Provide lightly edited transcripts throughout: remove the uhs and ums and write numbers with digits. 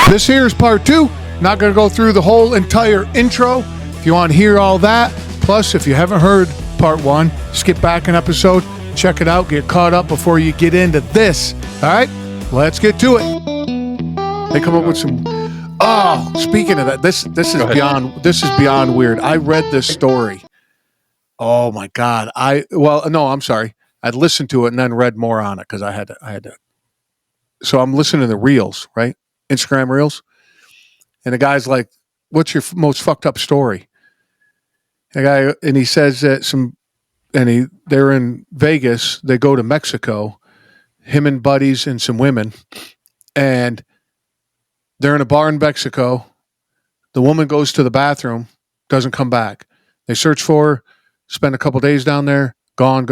This here is part 2. Not going to go through the whole entire intro. If you want to hear all that, plus if you haven't heard part 1, skip back an episode, check it out, get caught up before you get into this. All right, let's get to it. They come up with some. Oh, speaking of that, this is beyond weird. I read this story. Oh my God! I'm sorry. I'd listened to it and then read more on it because I had to. So I'm listening to the reels, right? Instagram reels, and the guy's like, "What's your most fucked up story?" And he says that they're in Vegas. They go to Mexico, him and buddies and some women, and they're in a bar in Mexico. The woman goes to the bathroom, doesn't come back. They search for her, spend a couple days down there, gone.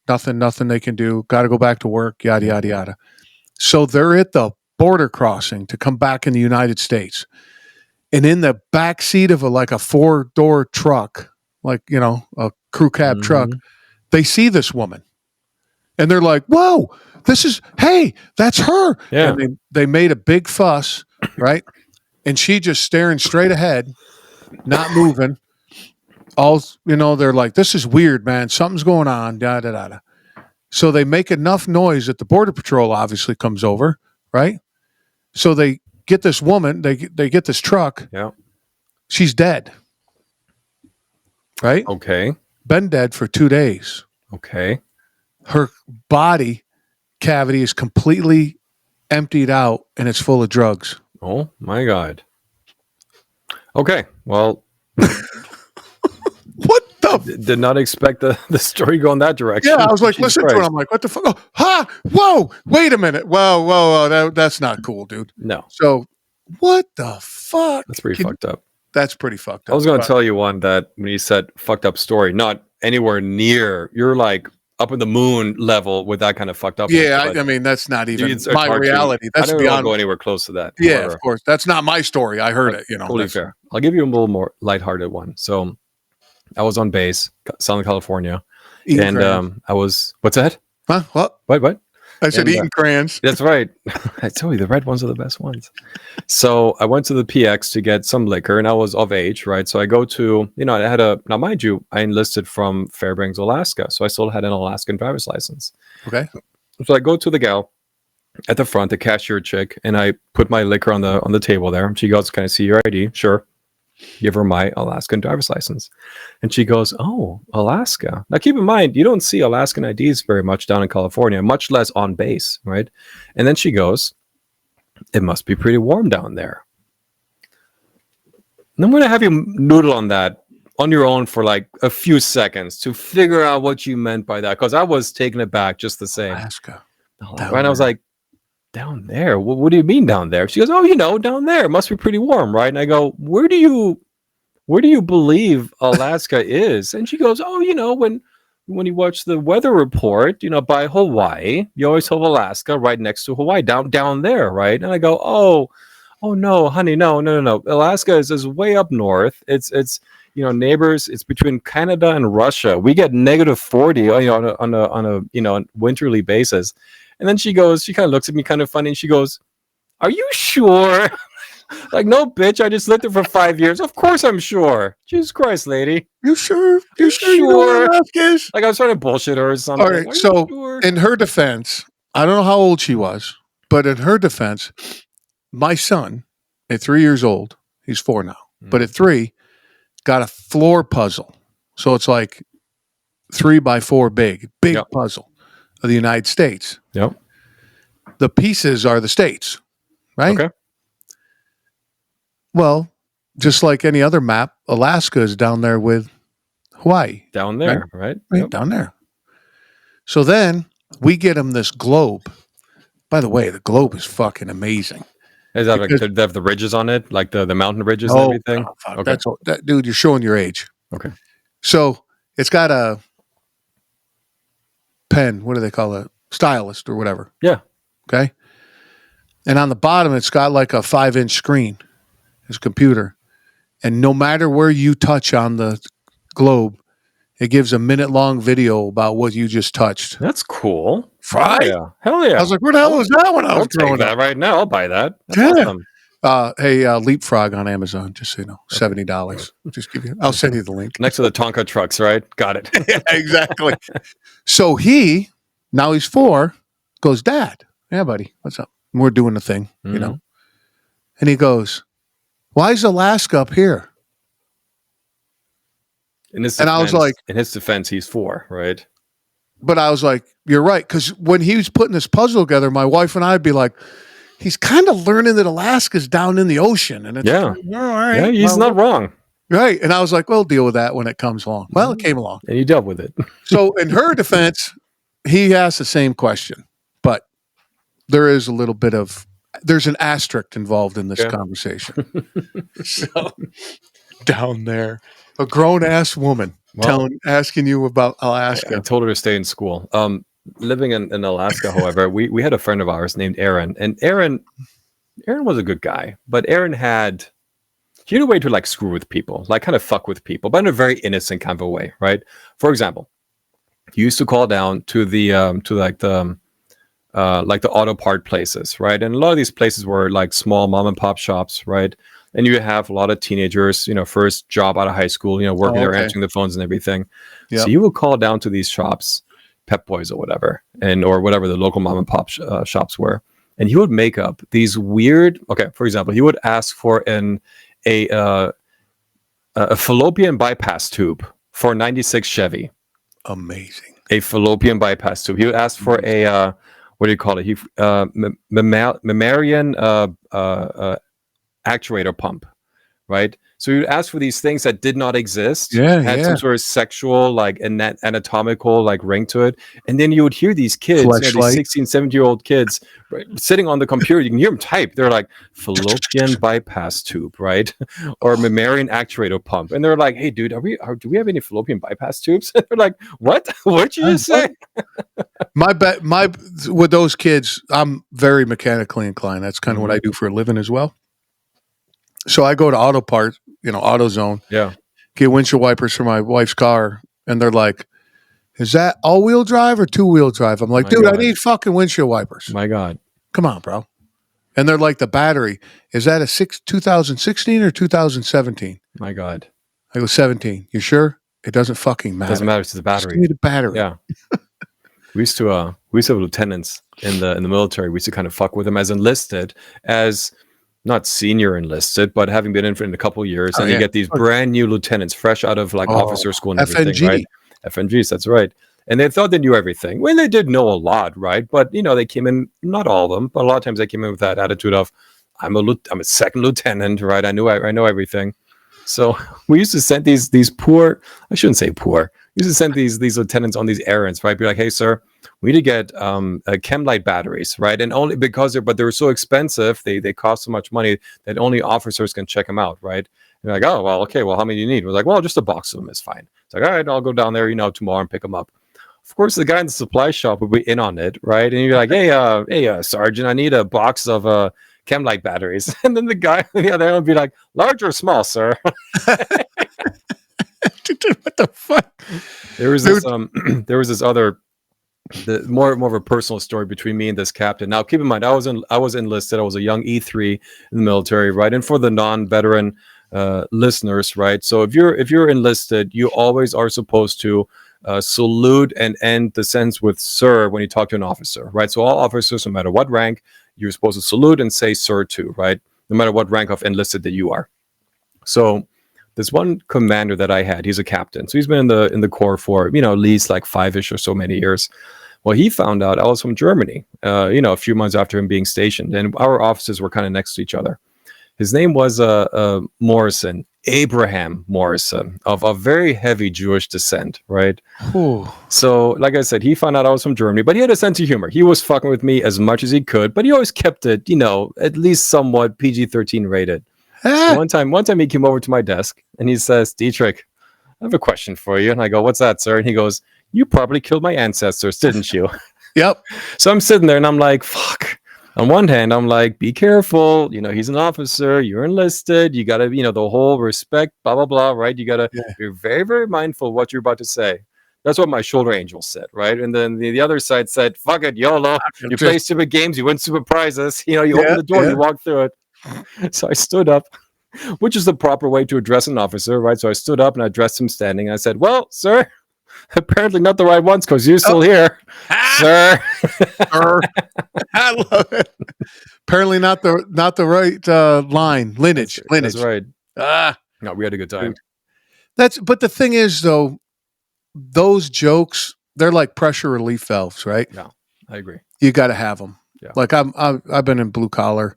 Nothing they can do. Got to go back to work, yada, yada, yada. So they're at the border crossing to come back in the United States. And in the back seat of a 4-door truck, a crew cab truck, they see this woman. And they're like, whoa, hey, that's her. Yeah. And they made a big fuss, right? And she just staring straight ahead, not moving. They're like, this is weird, man. Something's going on, da-da-da-da. So they make enough noise that the Border Patrol obviously comes over, right? So they get this woman, they get this truck. Yeah. She's dead. Right? Okay. Been dead for 2 days. Okay. Her body cavity is completely emptied out and it's full of drugs. Oh my God. Okay. Well, what the? Did not expect the story going that direction. Yeah, I was like, listen to it. I'm like, what the fuck? Oh, whoa, wait a minute. Whoa. That's not cool, dude. No. So what the fuck? That's pretty fucked up. That's pretty fucked up. I was going to tell you one that when you said fucked up story, not anywhere near, you're like up in the moon level with that kind of fucked up. Yeah, I mean, that's not even my reality. That's I don't beyond go anywhere close to that. Yeah, of course. That's not my story. I heard it. Totally fair. I'll give you a little more lighthearted one. So I was on base, Southern California, I was, what's that? Huh? What? I said eating crayons. That's right. I told you the red ones are the best ones. So I went to the PX to get some liquor, and I was of age, right? So I go to, now mind you, I enlisted from Fairbanks, Alaska, so I still had an Alaskan driver's license. Okay. So I go to the gal at the front, the cashier chick, and I put my liquor on the table there. She goes, "Can I see your ID?" Sure. Give her my Alaskan driver's license. And she goes, "Oh, Alaska." Now, keep in mind, you don't see Alaskan IDs very much down in California, much less on base, right? And then she goes, "It must be pretty warm down there." And I'm going to have you noodle on that on your own for like a few seconds to figure out what you meant by that, because I was taken aback just the same. Alaska. Right? And I was like, "Down there? What do you mean down there?" She goes, "Oh, down there. It must be pretty warm, right?" And I go, Where do you believe Alaska is?" And she goes, "Oh, when you watch the weather report, by Hawaii, you always have Alaska right next to Hawaii, down there, right?" And I go, Oh no, honey, no. Alaska is way up north. It's neighbors. It's between Canada and Russia. We get -40, on a winterly basis." And then she kind of looks at me kind of funny, and she goes, "Are you sure?" Like, "No, bitch, I just lived there for 5 years. Of course I'm sure. Jesus Christ, lady. You sure? You sure you know where Alaska is?" Like, I was trying to bullshit her or something. All right, so sure? In her defense, I don't know how old she was, but in her defense, my son, at 3 years old, he's 4 now, but at 3, got a floor puzzle. So it's like 3x4 big yep. puzzle of the United States. Yep. The pieces are the states, right? Okay. Well, just like any other map, Alaska is down there with Hawaii. Down there, right? Right, yep. Down there. So then we get them this globe. By the way, the globe is fucking amazing. Is that they have the ridges on it, like the mountain ridges and everything? Oh, okay. That, dude, you're showing your age. Okay. So it's got a pen. What do they call it? Stylus or whatever. Yeah. Okay. And on the bottom, it's got like a 5-inch screen. It's a computer. And no matter where you touch on the globe, it gives a minute-long video about what you just touched. That's cool. Right? Hell yeah. I was like, where the hell was that when I was growing up? Right now, I'll buy that. That's awesome. Hey, Leapfrog on Amazon. Just so you know, $70. Just give you. I'll send you the link. Next to the Tonka trucks, right? Got it. Yeah, exactly. So now he's 4, goes, Dad, yeah, buddy, what's up? And we're doing the thing, you know. And he goes, why is Alaska up here? In his And I was like, in his defense, he's 4, right? but I was like, you're right. Because when he was putting this puzzle together, my wife and I would be like, he's kind of learning that Alaska's down in the ocean. And it's Yeah. all right. Yeah, he's not wrong. Right. And I was like, we'll deal with that when it comes along. Well, it came along. And you dealt with it. So in her defense, he asked the same question, but there is a little bit of, there's an asterisk involved in this conversation. So down there, a grown ass woman asking you about Alaska. I told her to stay in school. Living in Alaska, however, we had a friend of ours named Aaron, and Aaron was a good guy, but Aaron had a way to like screw with people, like kind of fuck with people, but in a very innocent kind of a way, right? For example, he used to call down to the the auto part places, right? And a lot of these places were like small mom and pop shops, right? And you have a lot of teenagers, first job out of high school, working there, answering the phones and everything. Yep. So you would call down to these shops, Pep Boys or whatever, or whatever the local mom and pop shops were, and he would make up these weird. Okay, for example, he would ask for a fallopian bypass tube for '96 Chevy. Amazing. A fallopian bypass tube. He would ask for a what do you call it? Mammalian actuator pump, right? So you ask for these things that did not exist, had some sort of sexual, like anatomical, like ring to it, and then you would hear these kids, these 16, 17-year-old kids, right, sitting on the computer. You can hear them type. They're like fallopian bypass tube, right, or mammalian actuator pump, and they're like, "Hey, dude, do we have any fallopian bypass tubes?" They're like, "What? What'd you just say?" With those kids, I'm very mechanically inclined. That's kind of what I do for a living as well. So I go to Auto Parts, AutoZone. Yeah. Get windshield wipers for my wife's car. And they're like, is that all-wheel drive or two-wheel drive? I'm like, dude, I need fucking windshield wipers. My God. Come on, bro. And they're like, the battery, is that a 2016 or 2017? My God. I go, 17. You sure? It doesn't fucking matter. It doesn't matter. It's the battery. Just give me the battery. Yeah. We used to have lieutenants in the military. We used to kind of fuck with them as enlisted, as not senior enlisted, but having been in a couple of years, and you get these brand new lieutenants fresh out of like officer school and everything, FNG. right? FNGs, that's right. And they thought they knew everything. Well, they did know a lot, right? But they came in, not all of them, but a lot of times they came in with that attitude of, I'm a second lieutenant, right? I know everything. So we used to send these poor, I shouldn't say poor, we used to send these lieutenants on these errands, right? Be like, hey, sir, we need to get Chemlight batteries, right? And only because they were so expensive, they cost so much money that only officers can check them out, right? And they're like, oh, well, okay, well, how many do you need? We're like, well, just a box of them is fine. It's like, all right, I'll go down there, tomorrow and pick them up. Of course, the guy in the supply shop would be in on it, right? And you're like, hey, Sergeant, I need a box of Chemlight batteries. And then the guy on the other end would be like, large or small, sir? What the fuck? There was this other, more of a personal story between me and this captain. Now, keep in mind, I was enlisted. I was a young E3 in the military, right? And for the non-veteran listeners, right? So if you're enlisted, you always are supposed to salute and end the sentence with "sir" when you talk to an officer, right? So all officers, no matter what rank, you're supposed to salute and say "sir" to, right? No matter what rank of enlisted that you are. So this one commander that I had, he's a captain. So he's been in the Corps for, at least like 5-ish or so many years. Well, he found out I was from Germany, a few months after him being stationed, and our offices were kind of next to each other. His name was Morrison, Abraham Morrison, of very heavy Jewish descent, right? Ooh. So, like I said, he found out I was from Germany, but he had a sense of humor. He was fucking with me as much as he could, but he always kept it, at least somewhat PG-13 rated. So one time he came over to my desk and he says, Dietrich, I have a question for you. And I go, what's that, sir? And he goes, you probably killed my ancestors, didn't you? Yep. So I'm sitting there and I'm like, fuck. On one hand, I'm like, be careful. He's an officer. You're enlisted. You got to, the whole respect, blah, blah, blah, right? You got to be very, very mindful of what you're about to say. That's what my shoulder angel said, right? And then the other side said, fuck it, YOLO. You play stupid games. You win stupid prizes. You open the door, you walk through it. So I stood up, which is the proper way to address an officer, right? So I stood up and I addressed him standing. I said, "Well, sir, apparently not the right ones because you're still here, sir." Sir. I love it. Apparently not the right lineage. That's right. Ah, No, we had a good time. but the thing is though, those jokes, they're like pressure relief valves, right? No, I agree. You got to have them. Yeah. Like I've been in blue collar,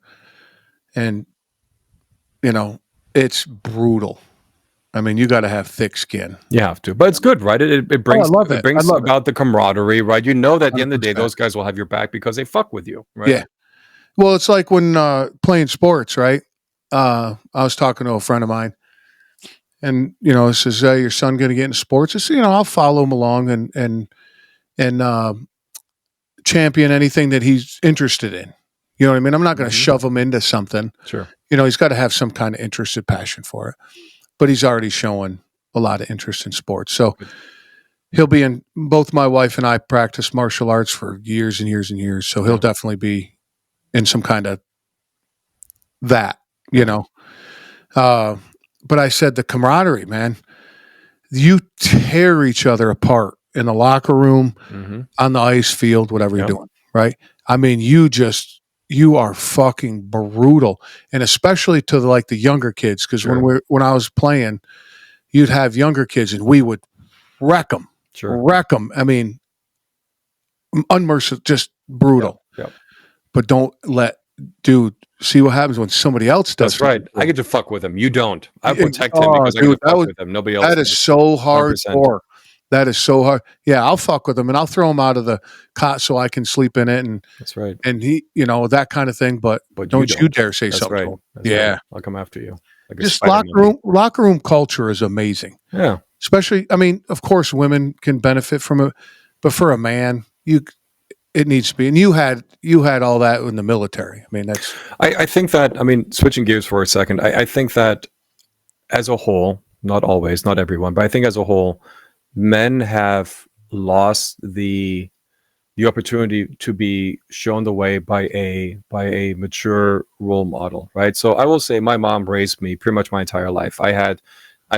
and it's brutal. I mean, you got to have thick skin. You have to, but it's good, right? It brings it brings about the camaraderie, right? You know that at the end of the day, those guys will have your back because they fuck with you, right? Yeah. Well, it's like when playing sports, right? I was talking to a friend of mine, and he says, "Hey, your son going to get into sports?" I said, "I'll follow him along and champion anything that he's interested in. You know what I mean? I'm not going to shove him into something. Sure. He's got to have some kind of interest and passion for it. But he's already showing a lot of interest in sports. So he'll be in, both my wife and I practice martial arts for years and years and years. So he'll definitely be in some kind of that, But I said the camaraderie, man, you tear each other apart in the locker room, on the ice field, whatever you're doing, right? I mean, you are fucking brutal, and especially to the younger kids, because when I was playing, you'd have younger kids, and we would wreck them. I mean, unmerciful, just brutal. Yep. But don't see what happens when somebody else does. That's right. I get to fuck with him. You don't. I protect him because I get to fuck with him. Nobody else. That is so hardcore. That is so hard. Yeah, I'll fuck with him and I'll throw him out of the cot so I can sleep in it. And that's right. And he, that kind of thing. But don't you dare say that's something. Right. That's right. I'll come after you. Like just locker room culture is amazing. Yeah. Especially, I mean, of course, women can benefit from it, but for a man, it needs to be. And you had all that in the military. I mean, that's. I think that. I mean, switching gears for a second. I think that as a whole, not always, not everyone, but I think as a whole, men have lost the opportunity to be shown the way by a mature role model, right? So I will say my mom raised me pretty much my entire life. I've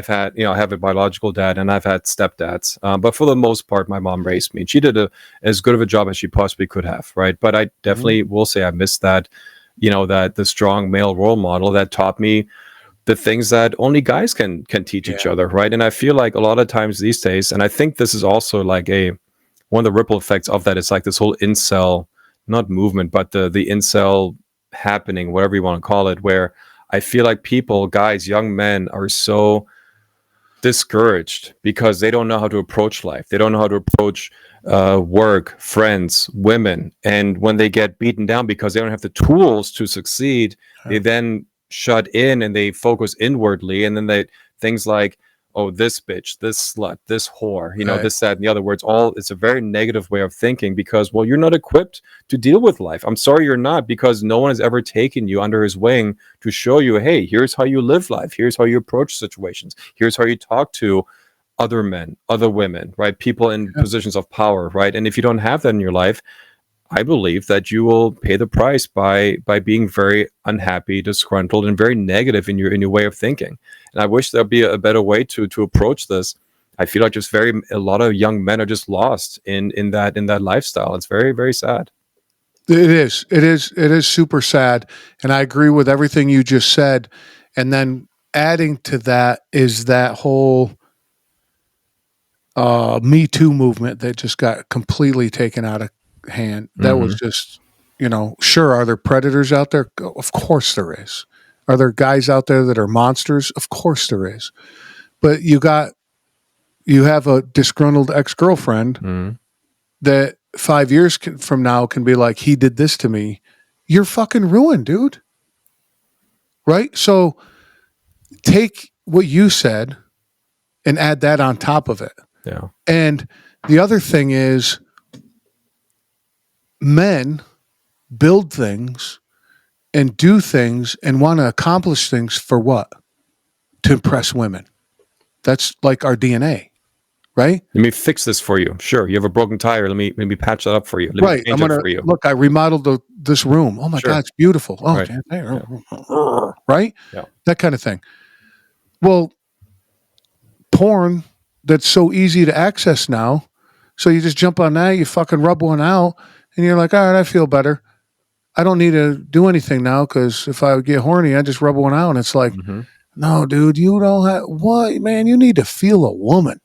had, I have a biological dad and I've had stepdads, but for the most part, my mom raised me. She did as good of a job as she possibly could have, right? But I definitely will say I missed that, that the strong male role model that taught me the things that only guys can teach each other, right? And I feel like a lot of times these days, and I think this is also like one of the ripple effects of that is like this whole incel, not movement, but the incel happening, whatever you want to call it, where I feel like guys, young men are so discouraged because they don't know how to approach life. They don't know how to approach work, friends, women. And when they get beaten down because they don't have the tools to succeed, they then shut in and they focus inwardly, and then things like, oh, this bitch, this slut, this whore, this, that, and the other words, it's a very negative way of thinking because, well, you're not equipped to deal with life. I'm sorry you're not, because no one has ever taken you under his wing to show you, hey, here's how you live life. Here's how you approach situations. Here's how you talk to other men, other women, right? People in positions of power, right? And if you don't have that in your life, I believe that you will pay the price by being very unhappy, disgruntled, and very negative in your way of thinking. And I wish there'd be a better way to approach this. I feel like just a lot of young men are just lost in that lifestyle. It's very, very sad. It is super sad, and I agree with everything you just said. And then adding to that is that whole Me Too movement that just got completely taken out of hand. That was just, sure, are there predators out there? Of course there is. Are there guys out there that are monsters? Of course there is. But you have a disgruntled ex-girlfriend that 5 years from now can be like, he did this to me. You're fucking ruined, dude. Right? So take what you said and add that on top of it. Yeah. And the other thing is, men build things and do things and want to accomplish things for what? To impress women. That's like our DNA, right? Let me fix this for you. Sure, you have a broken tire. Let me patch that up for you. Let me change it for you. Look, I remodeled this room. Oh my Sure. God, it's beautiful. Oh, Right. right? Yeah. That kind of thing. Well, porn that's so easy to access now. So you just jump on that, you fucking rub one out, and you're like, all right, I feel better. I don't need to do anything now because if I get horny, I just rub one out. And it's like, Mm-hmm. no, dude, you don't have what, man? You need to feel a woman,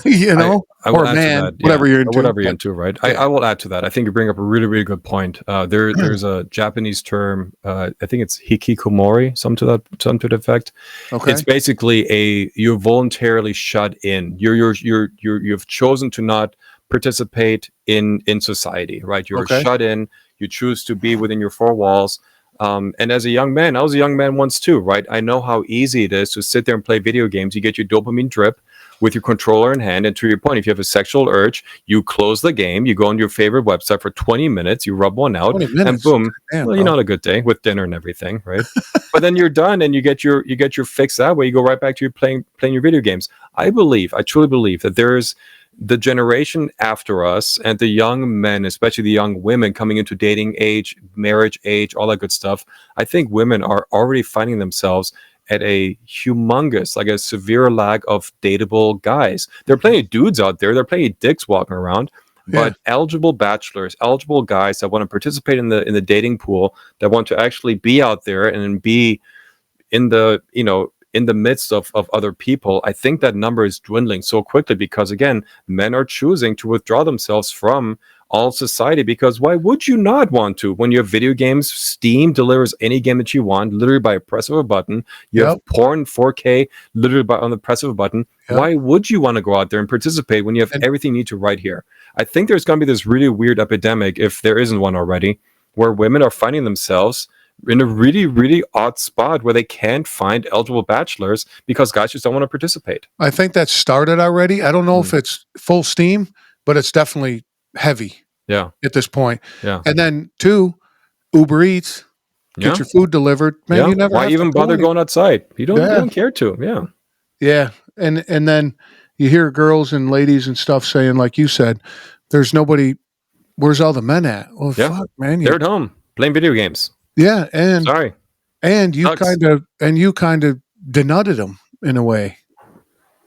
you know, I or will a add to man, that, whatever you're or into. whatever you're But, into, right? yeah. I will add to that. I think you bring up a really, really good point. There's a Japanese term. I think it's hikikomori, some to that effect. Okay. It's basically you're voluntarily shut in. You've chosen to not participate in society, right? You're Okay. shut in. You choose to be within your four walls. And as a young man, I was a young man once too, right? I know how easy it is to sit there and play video games. You get your dopamine drip with your controller in hand. And to your point, if you have a sexual urge, you close the game, you go on your favorite website for 20 minutes, you rub one out, 20 and minutes. boom, Damn, well, bro. you're not a good day with dinner and everything, right? But then you're done and you get your fix that way. You go right back to your playing your video games. I truly believe that there's the generation after us and the young men, especially the young women coming into dating age, marriage age, all that good stuff. I think women are already finding themselves at a humongous, like a severe lack of dateable guys. There are plenty of dudes out there. There are plenty of dicks walking around, but eligible bachelors, eligible guys that want to participate in the dating pool, that want to actually be out there and be in the, in the midst of other people. I think that number is dwindling so quickly because, again, men are choosing to withdraw themselves from all society, because why would you not want to? When you have video games, Steam delivers any game that you want literally by a press of a button. You have porn 4K literally on the press of a button. Why would you want to go out there and participate when you have everything you need to right here? I think there's going to be this really weird epidemic, if there isn't one already, where women are finding themselves in a really, really odd spot where they can't find eligible bachelors because guys just don't want to participate. I think that started already. I don't know if it's full steam, but it's definitely heavy. Yeah. At this point. Yeah. And then 2, Uber Eats, get your food delivered. Man, you never Why have even to go bother going outside? You don't care to. Yeah. Yeah. And then you hear girls and ladies and stuff saying, like you said, there's nobody, where's all the men at? Well, fuck, man. They're at home playing video games. Yeah. And sorry. And you kind of denuded them in a way.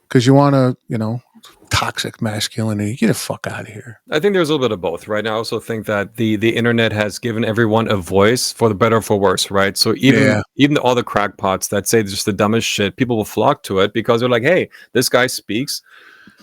Because you want to, toxic masculinity. Get the fuck out of here. I think there's a little bit of both, right? And I also think that the internet has given everyone a voice, for the better or for worse, right? So even all the crackpots that say just the dumbest shit, people will flock to it because they're like, hey, this guy speaks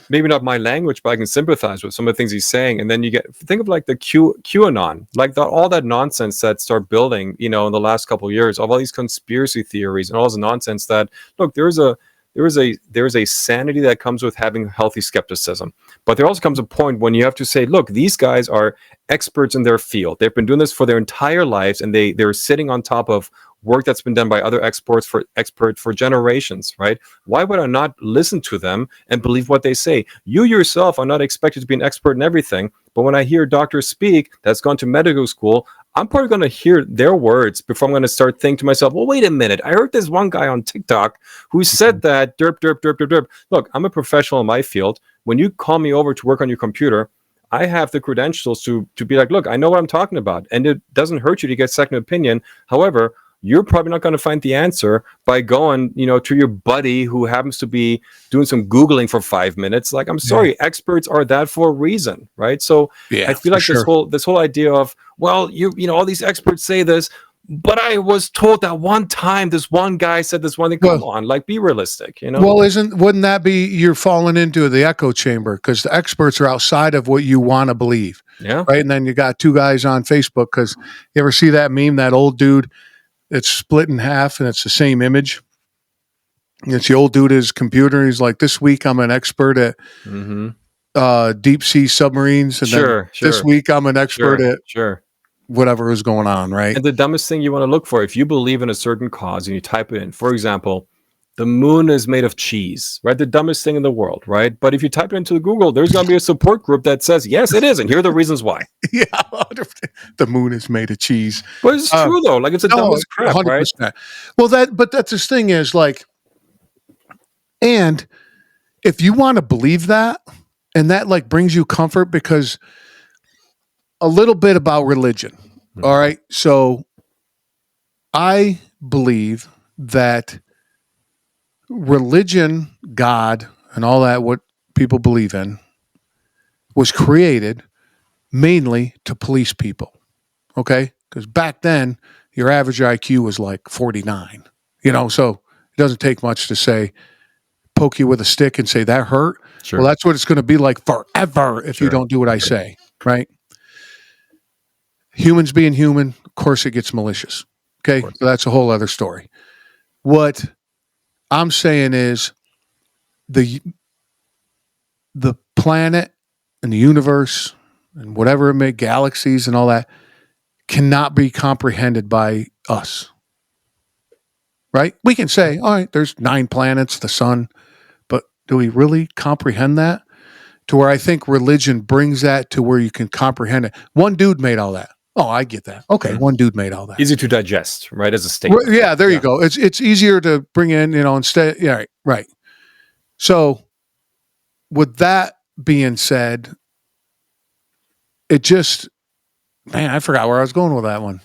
maybe not my language, but I can sympathize with some of the things he's saying. And then think of like the QAnon, like all that nonsense that start building, in the last couple of years, all these conspiracy theories and all this nonsense that, look, there is a sanity that comes with having healthy skepticism. But there also comes a point when you have to say, look, these guys are experts in their field. They've been doing this for their entire lives, and they're sitting on top of work that's been done by other experts for generations, right? Why would I not listen to them and believe what they say? You yourself are not expected to be an expert in everything, but when I hear doctors speak that's gone to medical school, I'm probably going to hear their words before I'm going to start thinking to myself, well, wait a minute. I heard this one guy on TikTok who said that derp, derp, derp, derp, derp. Look, I'm a professional in my field. When you call me over to work on your computer, I have the credentials to be like, look, I know what I'm talking about. And it doesn't hurt you to get second opinion. However, you're probably not going to find the answer by going, to your buddy who happens to be doing some Googling for 5 minutes. Like, I'm sorry, experts are that for a reason, right? So I feel like this whole idea of, well, all these experts say this, but I was told that one time this one guy said this one thing. Come on, like, be realistic, Well, wouldn't that be you're falling into the echo chamber because the experts are outside of what you want to believe, yeah, right? And then you got 2 guys on Facebook because you ever see that meme, that old dude? It's split in half and it's the same image. It's the old dude at his computer. He's like, this week I'm an expert at deep sea submarines. And then this week I'm an expert at whatever is going on, right? And the dumbest thing you want to look for, if you believe in a certain cause and you type it in, for example, the moon is made of cheese, right? The dumbest thing in the world, right? But if you type it into Google, there's going to be a support group that says, yes, it is. And here are the reasons why. Yeah. The moon is made of cheese. But it's true, though. Like, it's the dumbest crap, 100%. Right? Well, that's this thing is like, and if you want to believe that, and that like brings you comfort, because a little bit about religion. All right. So I believe that religion, God, and all that, what people believe in, was created mainly to police people. Okay. Because back then, your average IQ was like 49, so it doesn't take much to say, poke you with a stick and say that hurt. Sure. Well, that's what it's going to be like forever if you don't do what I say, right? Humans being human, of course it gets malicious. Okay, so that's a whole other story. What I'm saying is the planet and the universe and whatever it may, galaxies and all that, cannot be comprehended by us. Right? We can say, all right, there's 9 planets, the sun, but do we really comprehend that? To where I think religion brings that to where you can comprehend it. One dude made all that. Oh, I get that. Okay, one dude made all that. Easy to digest, right? As a statement. Yeah, there you go. It's easier to bring in, instead. Yeah, right. So, with that being said, it just, man, I forgot where I was going with that one.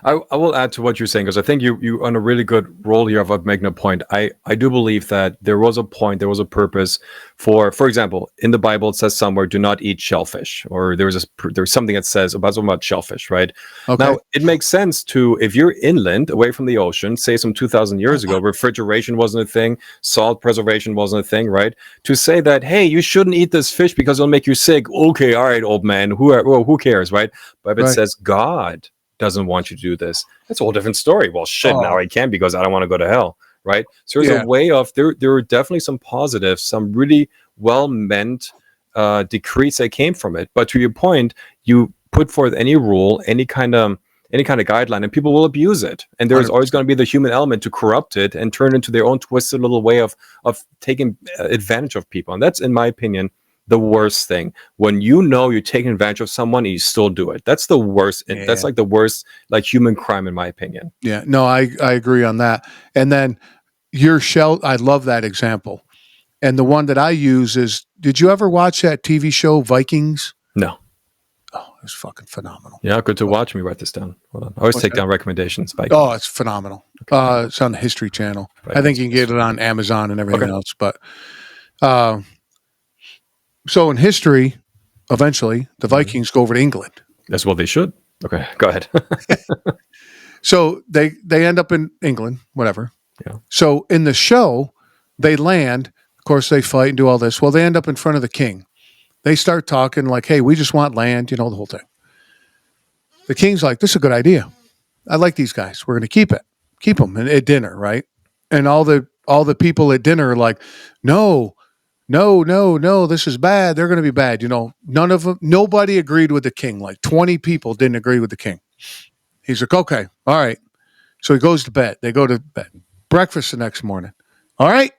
I will add to what you're saying, because I think you're on a really good roll here of making a point. I do believe that there was a point, there was a purpose for example, in the Bible it says somewhere, do not eat shellfish, or there's something that says about shellfish, right? Okay. Now, it makes sense to, if you're inland, away from the ocean, say some 2,000 years ago, refrigeration wasn't a thing, salt preservation wasn't a thing, right? To say that, hey, you shouldn't eat this fish because it'll make you sick. Okay, all right, old man, who cares, right? But if it says God doesn't want you to do this, that's a whole different story. Well, shit, now I can, because I don't want to go to hell, right? So there's a way of, there are definitely some positives, some really well-meant decrees that came from it. But to your point, you put forth any rule, any kind of guideline, and people will abuse it. And there's 100%. Always going to be the human element to corrupt it and turn it into their own twisted little way of taking advantage of people. And that's, in my opinion, the worst thing. When you're taking advantage of someone and you still do it. That's the worst. Yeah. That's like the worst, like, human crime, in my opinion. Yeah, no, I agree on that. And then I love that example. And the one that I use is, did you ever watch that TV show Vikings? No. Oh, it was fucking phenomenal. Yeah, good to watch. Me write this down. Hold on. I always take down recommendations. Vikings. Oh, it's phenomenal. Okay. It's on the History Channel. Vikings. I think you can get it on Amazon and everything else. But so in history, eventually, the Vikings go over to England. That's what they should. Okay, go ahead. So they end up in England, whatever. Yeah. So in the show, they land. Of course, they fight and do all this. Well, they end up in front of the king. They start talking like, hey, we just want land, the whole thing. The king's like, this is a good idea. I like these guys. We're going to keep them at dinner, right? And all the people at dinner are like, no, this is bad. They're going to be bad. None of them, nobody agreed with the king. Like 20 people didn't agree with the king. He's like, okay, all right. So he goes to bed. They go to bed. Breakfast the next morning. All right.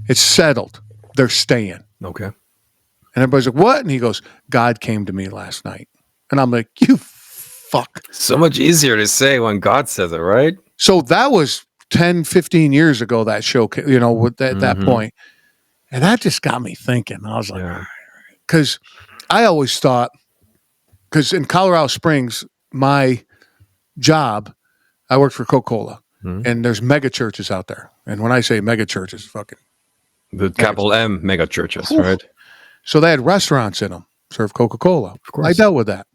It's settled. They're staying. Okay. And everybody's like, what? And he goes, God came to me last night. And I'm like, you fuck. So much easier to say when God says it, right? So that was 10, 15 years ago, that show, with that point. And that just got me thinking. I was like, because I always thought, because in Colorado Springs, my job, I worked for Coca-Cola, and there's mega churches out there. And when I say mega churches, fucking. The capital M mega churches, right? So they had restaurants in them, serve Coca-Cola. Of course. I dealt with that.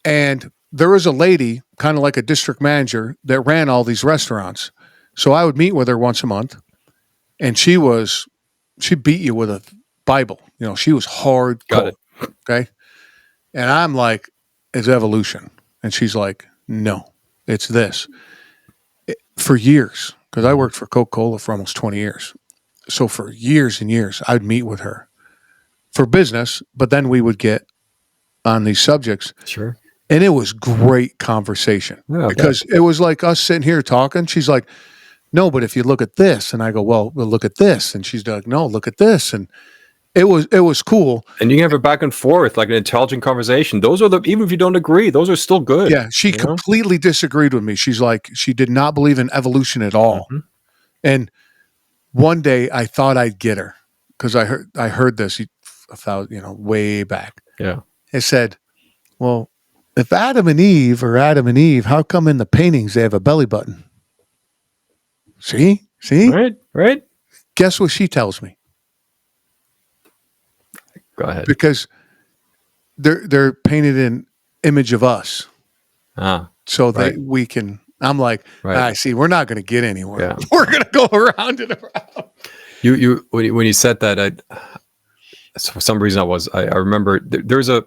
And there was a lady, kind of like a district manager, that ran all these restaurants. So I would meet with her once a month. And she beat you with a Bible. She was hard. Got it. Okay. And I'm like, it's evolution. And she's like, no, it's this. For years, because I worked for Coca-Cola for almost 20 years. So for years and years, I'd meet with her for business, but then we would get on these subjects. Sure. And it was great conversation because it was like us sitting here talking. She's like, no, but if you look at this, and I go, well, look at this. And she's like, no, look at this. And it was cool. And you can have it back and forth, like an intelligent conversation. Those are even if you don't agree, those are still good. Yeah. She completely disagreed with me. She's like, she did not believe in evolution at all. Mm-hmm. And one day I thought I'd get her because I heard this way back. Yeah. It said, well, if Adam and Eve are Adam and Eve, how come in the paintings they have a belly button? See? Right. Guess what she tells me? Go ahead. Because they're painted in image of us. So right. we can. I'm like, Right. I see. We're not going to get anywhere. Yeah. We're going to go around and around. You when you said that, for some reason I remember there's a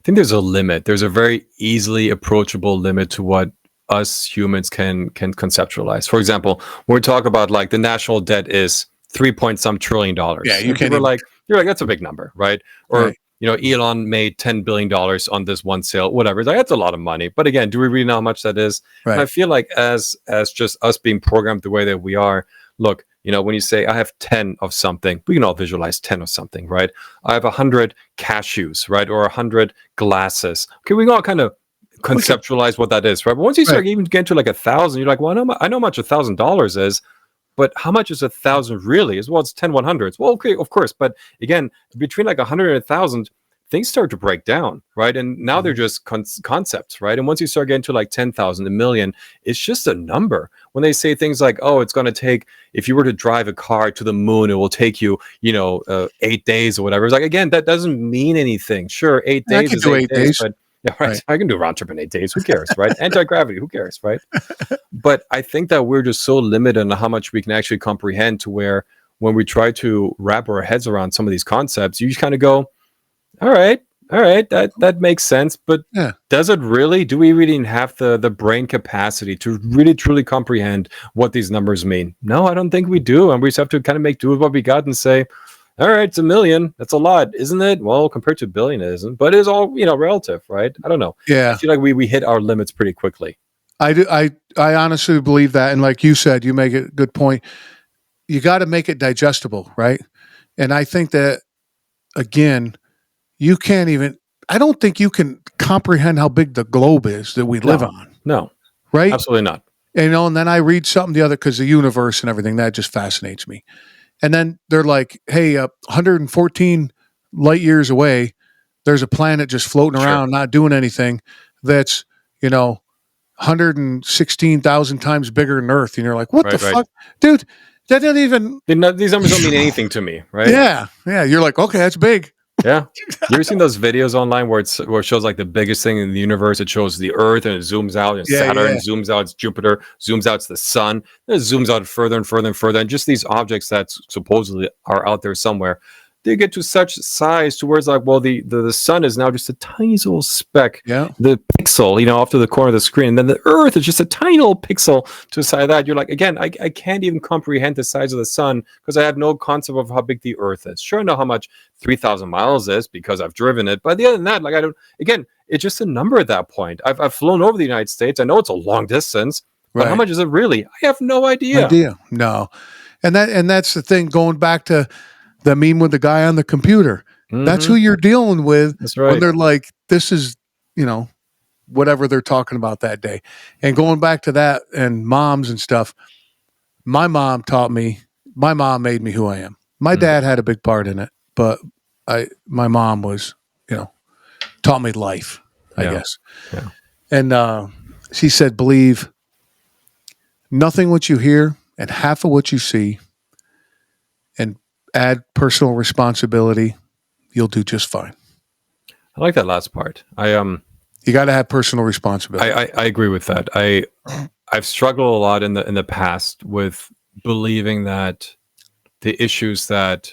limit. There's a very easily approachable limit to what us humans can conceptualize. For example, when we talk about like the national debt is 3 point some trillion dollars. Yeah, you can't. You're like that's a big number, right? Or right. Elon made $10 billion on this one sale, whatever. It's like, that's a lot of money. But again, do we really know how much that is? Right. And I feel like as just us being programmed the way that we are, look, when you say I have 10 of something, we can all visualize 10 of something, right? I have 100 cashews, right? Or 100 glasses. Okay, we can all kind of conceptualize what that is, right? But once you start even getting to like 1,000, you're like, well, I know how much $1,000 is. But how much is 1,000 really? It's 10 100s. Well, okay, of course. But again, between like 100 and 1,000, things start to break down, right? And now they're just concepts, right? And once you start getting to like 10,000, a million, it's just a number. When they say things like, oh, it's going to take, if you were to drive a car to the moon, it will take you, 8 days or whatever. It's like, again, that doesn't mean anything. Sure, 8 days is 8 days, but yeah, right. I can do a round trip in 8 days. Who cares, right? Anti-gravity, who cares, right? But I think that we're just so limited on how much we can actually comprehend to where when we try to wrap our heads around some of these concepts, you just kind of go, all right, that makes sense. But does it really? Do we really have the brain capacity to really truly comprehend what these numbers mean? No, I don't think we do. And we just have to kind of make do with what we got and say, all right, it's a million. That's a lot, isn't it? Well, compared to a billion, it isn't. But it's all, relative, right? I don't know. Yeah. I feel like we hit our limits pretty quickly. I do. I honestly believe that. And like you said, you make a good point. You got to make it digestible, right? And I think that, again, you can't even, I don't think you can comprehend how big the globe is that we live on. No. Right? Absolutely not. And then I read something the other, because the universe and everything, that just fascinates me. And then they're like, hey, 114 light years away, there's a planet just floating around, not doing anything, that's, 116,000 times bigger than Earth. And you're like, what the fuck? Dude, that doesn't even... These numbers don't mean anything to me, right? Yeah. You're like, okay, that's big. Yeah. You ever seen those videos online where it shows like the biggest thing in the universe? It shows the Earth and it zooms out, and Saturn zooms out, it's Jupiter, zooms out, it's the sun, and it zooms out further and further and further. And just these objects that supposedly are out there somewhere, they get to such size to where it's like, well, the sun is now just a tiny little speck, the pixel, off to the corner of the screen. And then the Earth is just a tiny little pixel to the side of that. You're like, again, I can't even comprehend the size of the sun because I have no concept of how big the Earth is. Sure, I know how much 3,000 miles is because I've driven it. But other than that, like, I don't, again, it's just a number at that point. I've flown over the United States. I know it's a long distance, but how much is it really? I have no idea. No. And that's the thing, going back to the meme with the guy on the computer. Mm-hmm. That's who you're dealing with. That's right. When they're like, this is, whatever they're talking about that day. And going back to that and moms and stuff, my mom made me who I am. My dad had a big part in it, but my mom was, taught me life, I guess. Yeah. And she said, believe nothing what you hear and half of what you see, and add personal responsibility, you'll do just fine. I like that last part. You got to have personal responsibility. I agree with that. I've struggled a lot in the past with believing that the issues that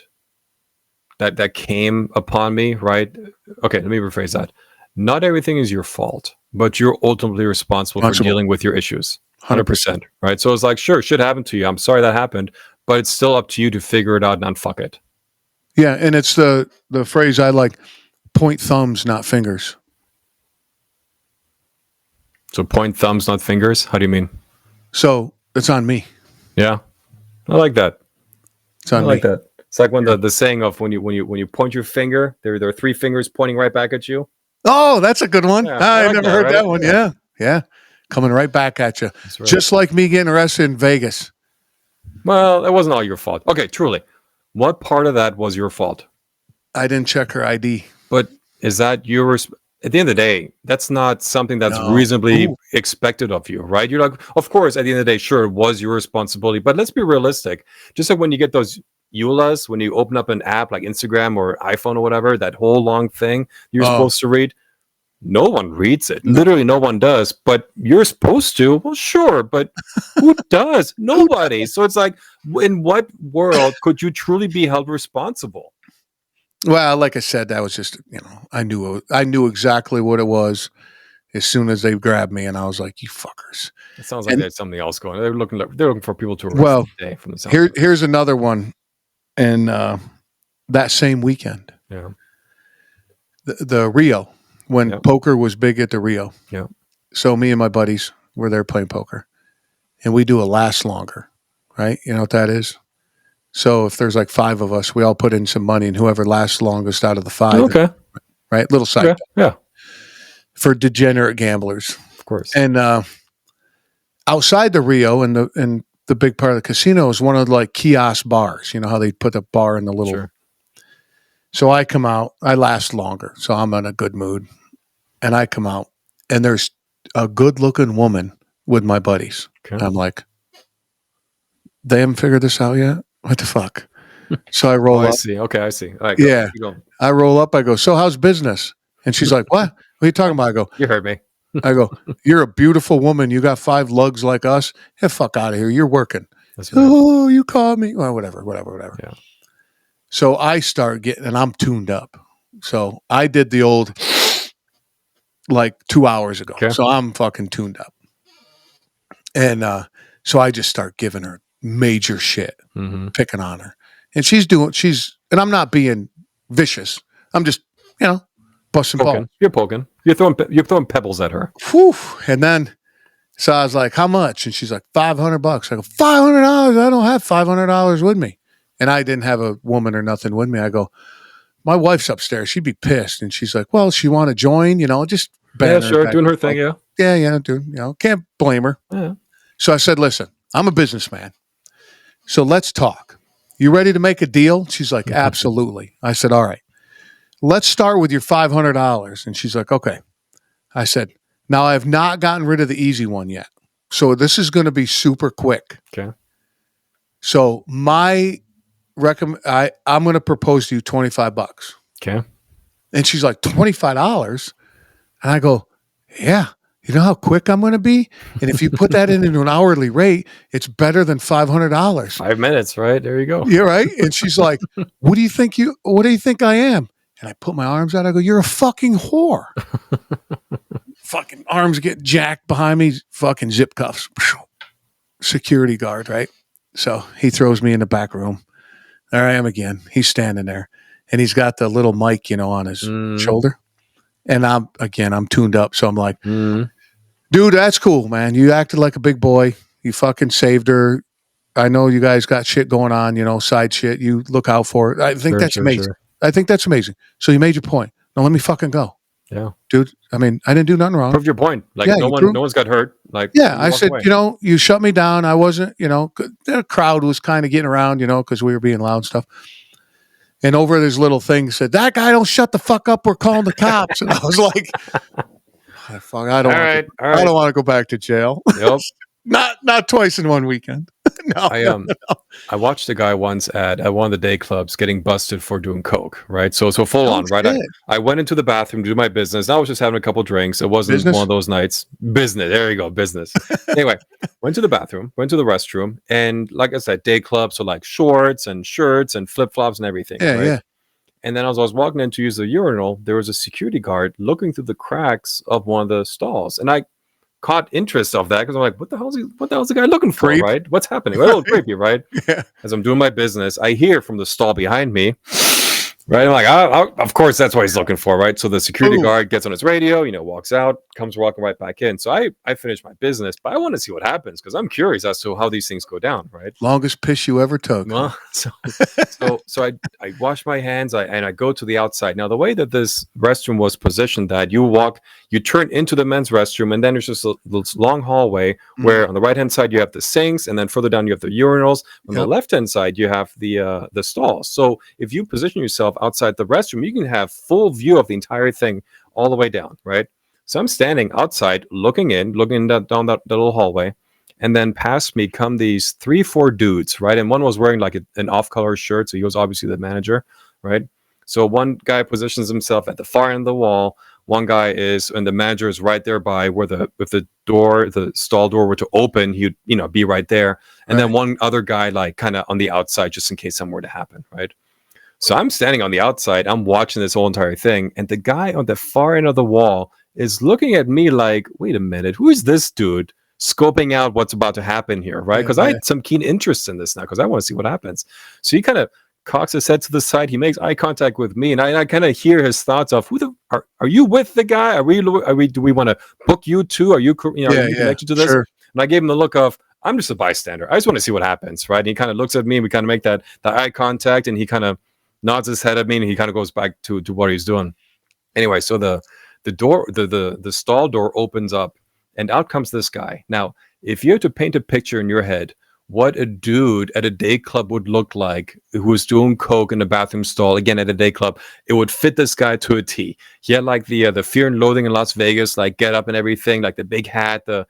came upon me, right? Okay, let me rephrase that. Not everything is your fault, but you're ultimately responsible for dealing with your issues. 100%, right? So it's like, sure, shit happened to you. I'm sorry that happened, but it's still up to you to figure it out and unfuck it. Yeah, and it's the phrase I like, point thumbs, not fingers. So point thumbs, not fingers? How do you mean? So it's on me. Yeah, I like that. It's on me. I like that. It's like when the saying of when you point your finger, there are 3 fingers pointing right back at you. Oh, that's a good one. Yeah, I never heard that one. Yeah. Coming right back at you. Right. Just like me getting arrested in Vegas. Well, it wasn't all your fault. Okay, truly. What part of that was your fault? I didn't check her ID. But is that your at the end of the day, that's not something that's No. reasonably Ooh. expected of you, right? You're like, of course, at the end of the day, sure, it was your responsibility, but let's be realistic. Just like when you get those EULAs, when you open up an app like Instagram or iPhone or whatever, that whole long thing you're supposed to read, no one reads it. Literally, no one does. But you're supposed to. Well, sure, but who does? Nobody. So it's like, in what world could you truly be held responsible? Well, like I said, that was just, I knew exactly what it was as soon as they grabbed me, and I was like, "You fuckers!" It sounds like there's something else going on. They're looking for people to arrest Well, today from the sound. here's another one, and that same weekend, Yeah, the Rio, when poker was big at the Rio. Yeah. So me and my buddies were there playing poker, and we do a last longer, right? You know what that is? So if there's like 5 of us, we all put in some money, and whoever lasts longest out of the 5, okay, right? Little side, yeah, for degenerate gamblers, of course. And outside the Rio and the big part of the casino is one of the, like, kiosk bars. You know how they put the bar in the little. Sure. So I come out, I last longer, so I'm in a good mood, and I come out, and there's a good-looking woman with my buddies. Okay. I'm like, they haven't figured this out yet? What the fuck? So I roll up. I see. Okay, I see. All right, Yeah. go. I roll up. I go, so how's business? And she's like, what? What are you talking about? I go, You heard me. I go, you're a beautiful woman. You got 5 lugs like us. Get fuck out of here. You're working. That's right. Oh, you called me. Well, whatever. Yeah. So I start getting, and I'm tuned up. So I did the old, like 2 hours ago. Okay. So I'm fucking tuned up. And so I just start giving her major shit, picking on her. And and I'm not being vicious. I'm just, busting balls. You're poking. You're throwing pebbles at her. Whew. And then, so I was like, how much? And she's like, $500. I go, $500? I don't have $500 with me. And I didn't have a woman or nothing with me. I go, my wife's upstairs. She'd be pissed. And she's like, well, she want to join, just Yeah, sure. Doing her thing, yeah. Yeah, dude. Can't blame her. Yeah. So I said, listen, I'm a businessman. So let's talk. You ready to make a deal? She's like, absolutely. I said, all right. Let's start with your $500. And she's like, okay. I said, now I have not gotten rid of the easy one yet. So this is going to be super quick. Okay. So I'm going to propose to you $25. Okay. And she's like, $25? And I go, yeah. You know how quick I'm going to be? And if you put that into an hourly rate, it's better than $500. 5 minutes, right? There you go. Yeah, right? And she's like, what do you think I am? And I put my arms out. I go, you're a fucking whore. Fucking arms get jacked behind me. Fucking zip cuffs. Security guard, right? So he throws me in the back room. There I am again. He's standing there. And he's got the little mic, on his shoulder. And I'm tuned up. So I'm like, dude, that's cool, man. You acted like a big boy. You fucking saved her. I know you guys got shit going on, side shit. You look out for it. I think that's amazing. Sure. I think that's amazing. So you made your point. Now let me fucking go. Yeah. Dude, I mean, I didn't do nothing wrong. Prove your point. Like, no one's got hurt. Like, yeah, I said, you shut me down. I wasn't, the crowd was kind of getting around, because we were being loud and stuff. And over this little thing said, that guy don't shut the fuck up. We're calling the cops. And I was like, I don't want to go back to jail. Yep. Not twice in one weekend. No. I watched a guy once at one of the day clubs getting busted for doing coke, right? So full on, right? I went into the bathroom to do my business. I was just having a couple drinks. It wasn't one of those nights. Business. There you go. Business. Anyway, went to the bathroom, went to the restroom, and like I said, day club, so like shorts and shirts and flip-flops and everything. Yeah, right? yeah. And then as I was walking in to use the urinal, there was a security guard looking through the cracks of one of the stalls. And I caught interest of that because I'm like, what the hell is the guy looking for, Creep. right? What's happening? A little creepy, right? Yeah. As I'm doing my business, I hear from the stall behind me, right? I'm like, of course, that's what he's looking for, right? So the security guard gets on his radio, walks out, comes walking right back in. So I finish my business, but I want to see what happens because I'm curious as to how these things go down, right? Longest piss you ever took. Well, so I wash my hands and I go to the outside. Now, the way that this restroom was positioned, that you turn into the men's restroom, and then there's just this long hallway where on the right-hand side you have the sinks, and then further down you have the urinals. On the left-hand side you have the stalls. So if you position yourself outside the restroom, you can have full view of the entire thing all the way down, right? So I'm standing outside, looking down that little hallway, and then past me come these 3-4 dudes, right? And one was wearing like an off-color shirt, so he was obviously the manager, right? So one guy positions himself at the far end of the wall. One guy is, and the manager is right there by where if the stall door were to open, he'd be right there. And then one other guy like kind of on the outside, just in case something were to happen, right? So I'm standing on the outside, I'm watching this whole entire thing, and the guy on the far end of the wall is looking at me like, wait a minute, who is this dude scoping out what's about to happen here, right? Because I had some keen interest in this now, because I want to see what happens. So he kind of cocks his head to the side, he makes eye contact with me, and I kind of hear his thoughts of, are you with the guy? Are we do we want to book you too? Are you connected to this? Sure. And I gave him the look of, I'm just a bystander. I just want to see what happens, right? And he kind of looks at me, and we kind of make that eye contact, and he kind of nods his head at me, and he kind of goes back to what he's doing. Anyway, so the door, the stall door opens up, and out comes this guy. Now, if you had to paint a picture in your head what a dude at a day club would look like who was doing coke in the bathroom stall, again at a day club, it would fit this guy to a T. He had like the Fear and Loathing in Las Vegas, like get up and everything, like the big hat, the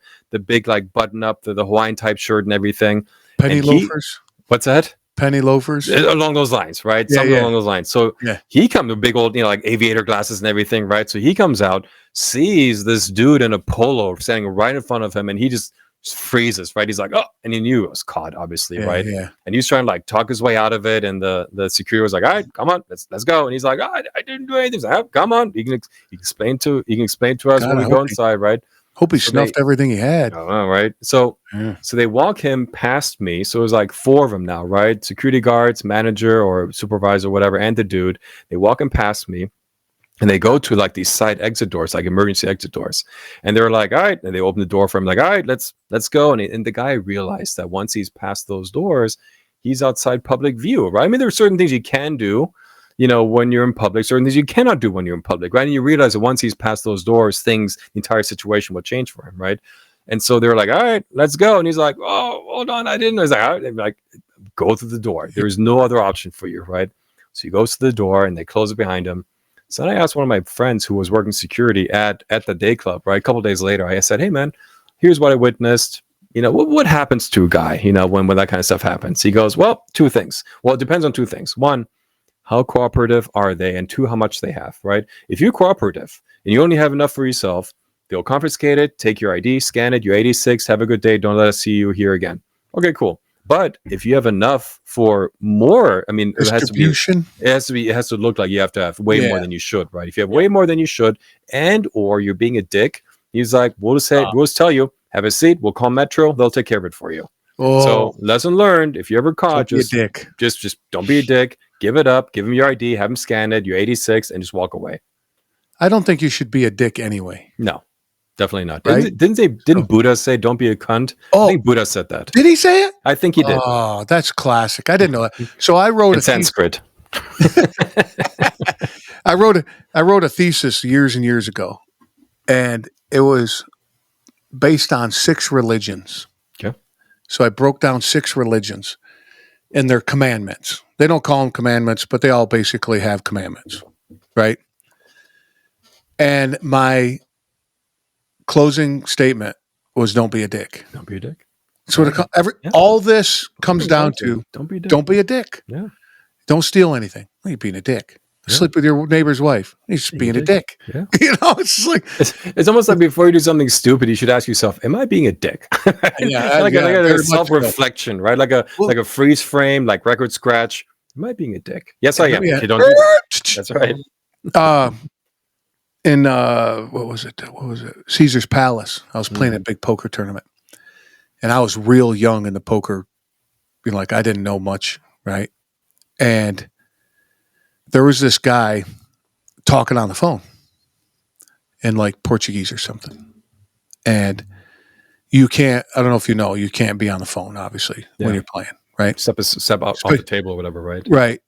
big like button up, the Hawaiian type shirt and everything. Penny loafers. What's that? Penny loafers, along those lines, right? Something along those lines. So he comes with big old, like aviator glasses and everything, right? So he comes out, sees this dude in a polo standing right in front of him, and he just freezes, right? He's like, oh, and he knew it was caught, obviously, right? Yeah. And he was trying to like talk his way out of it, and the security was like, all right, come on, let's go. And he's like, oh, I didn't do anything. He's like, oh, come on, he can explain to us when we go inside, right? Hope he snuffed everything he had. Oh, right. So they walk him past me. So it was like 4 of them now, right? Security guards, manager or supervisor, whatever, and the dude. They walk him past me, and they go to like these side exit doors, like emergency exit doors. And they're like, all right. And they open the door for him, like, all right, let's go. And the guy realized that once he's past those doors, he's outside public view, right? I mean, there are certain things you can do, when you're in public, certain things you cannot do when you're in public, right? And you realize that once he's past those doors, the entire situation will change for him, right? And so they're like, all right, let's go. And he's like, oh, hold on, I didn't. I was like, all right. They're like, go through the door. There's no other option for you, right? So he goes to the door, and they close it behind him. So then I asked one of my friends who was working security at the day club, right? A couple of days later, I said, hey, man, here's what I witnessed. What happens to a guy, when that kind of stuff happens? He goes, well, 2 things. Well, it depends on 2 things. 1, how cooperative are they? And 2, how much they have, right? If you're cooperative and you only have enough for yourself, they'll confiscate it, take your ID, scan it, you're 86, have a good day, don't let us see you here again. Okay, cool. But if you have enough for more, I mean, it has to look like you have to have way more than you should, right? If you have way more than you should, or you're being a dick, he's like, we'll just tell you, have a seat, we'll call Metro, they'll take care of it for you. Oh. So lesson learned, if you're ever caught, just don't be a dick, give it up, give him your ID, have him scan it, you're 86, and just walk away. I don't think you should be a dick anyway. No. Definitely not. Right? Didn't Buddha say, don't be a cunt? Oh, I think Buddha said that. Did he say it? I think he did. Oh, that's classic. I didn't know that. So I wrote in Sanskrit. I wrote a thesis years and years ago, and it was based on 6 religions. Okay. So I broke down 6 religions and their commandments. They don't call them commandments, but they all basically have commandments, right? And my closing statement was, don't be a dick. Don't be a dick. So all this comes down to, don't be a dick. Yeah. Don't steal anything. Well, you're being a dick. Sleep with your neighbor's wife. You're just being a dick. Yeah. It's just like it's almost like before you do something stupid, you should ask yourself, "Am I being a dick?" like a self-reflection, right? Like a freeze frame, like record scratch. Am I being a dick? Yes, I am. You don't do that. That's right. In what was it? Caesar's Palace. I was playing a big poker tournament, and I was real young in the poker. Like I didn't know much, right? And there was this guy talking on the phone in like Portuguese or something, and you can't. I don't know if you know, you can't be on the phone, obviously, when you're playing, right? Step off the table or whatever, right? Right.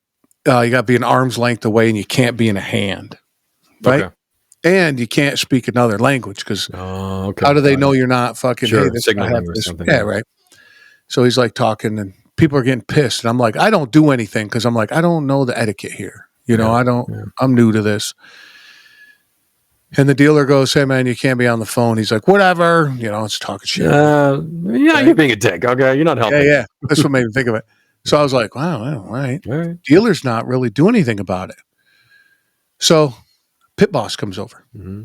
You got to be an arm's length away, and you can't be in a hand, right? Okay. And you can't speak another language because how do they know you're not fucking signaling or something? Yeah, right. So he's like talking, and people are getting pissed, and I'm like, I don't do anything because I'm like, I don't know the etiquette here. I'm new to this. And the dealer goes, "Hey man, you can't be on the phone." He's like, "Whatever, it's talking shit." Yeah, Right? you're being a dick. Okay, you're not helping. Yeah. That's what made me think of it. So I was like, "Wow, well, all right." All right. Dealer's not really doing anything about it. So pit boss comes over, Mm-hmm.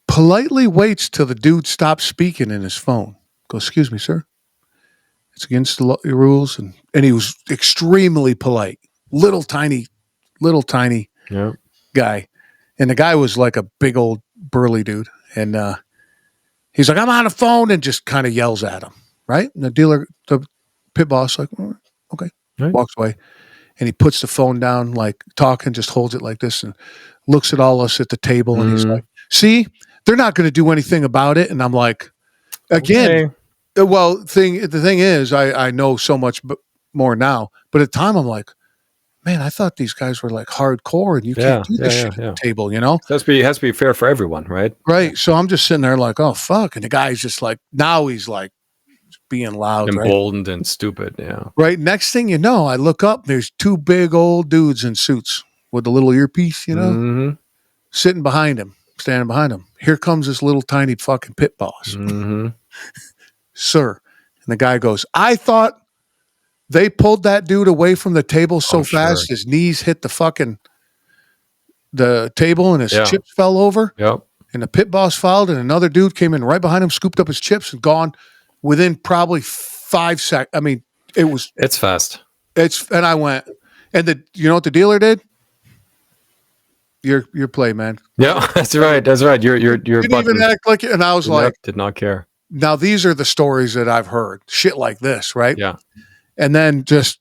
politely waits till the dude stops speaking in his phone. Goes, "Excuse me, sir. It's against the rules." And he was extremely polite. Little tiny Yeah. guy. And the guy was like a big old burly dude. And he's like, "I'm on the phone," and just kind of yells at him. Right? And the pit boss, like, okay, Right. walks away. And he puts the phone down, like talking, just holds it like this and looks at all us at the table. And he's like, "See, they're not going to do anything about it." And I'm like, again, Okay. well, the thing is, I know so much more now. But at the time, I'm like, man, I thought these guys were like hardcore and you can't do this shit at the table, So it has to be fair for everyone, right? Right. So I'm just sitting there like, oh, fuck. And the guy's just like, now he's like being loud. Emboldened and stupid. Yeah. Right. Next thing you know, I look up, there's two big old dudes in suits with a little earpiece, Mm-hmm. sitting behind him, standing behind him. Here comes this little tiny fucking pit boss. Mm-hmm. Sir. And the guy goes, "I thought they pulled that dude away from the table so fast his knees hit the table and his chips fell over." Yep. And the pit boss fouled, and another dude came in right behind him, scooped up his chips, and gone within probably 5 seconds. I mean, it's fast. And I went, and you know what the dealer did? Your play, man. Yeah, that's right. That's right. Your didn't even act like it, and I was like, did not care. Now these are the stories that I've heard, shit like this, right? Yeah. And then just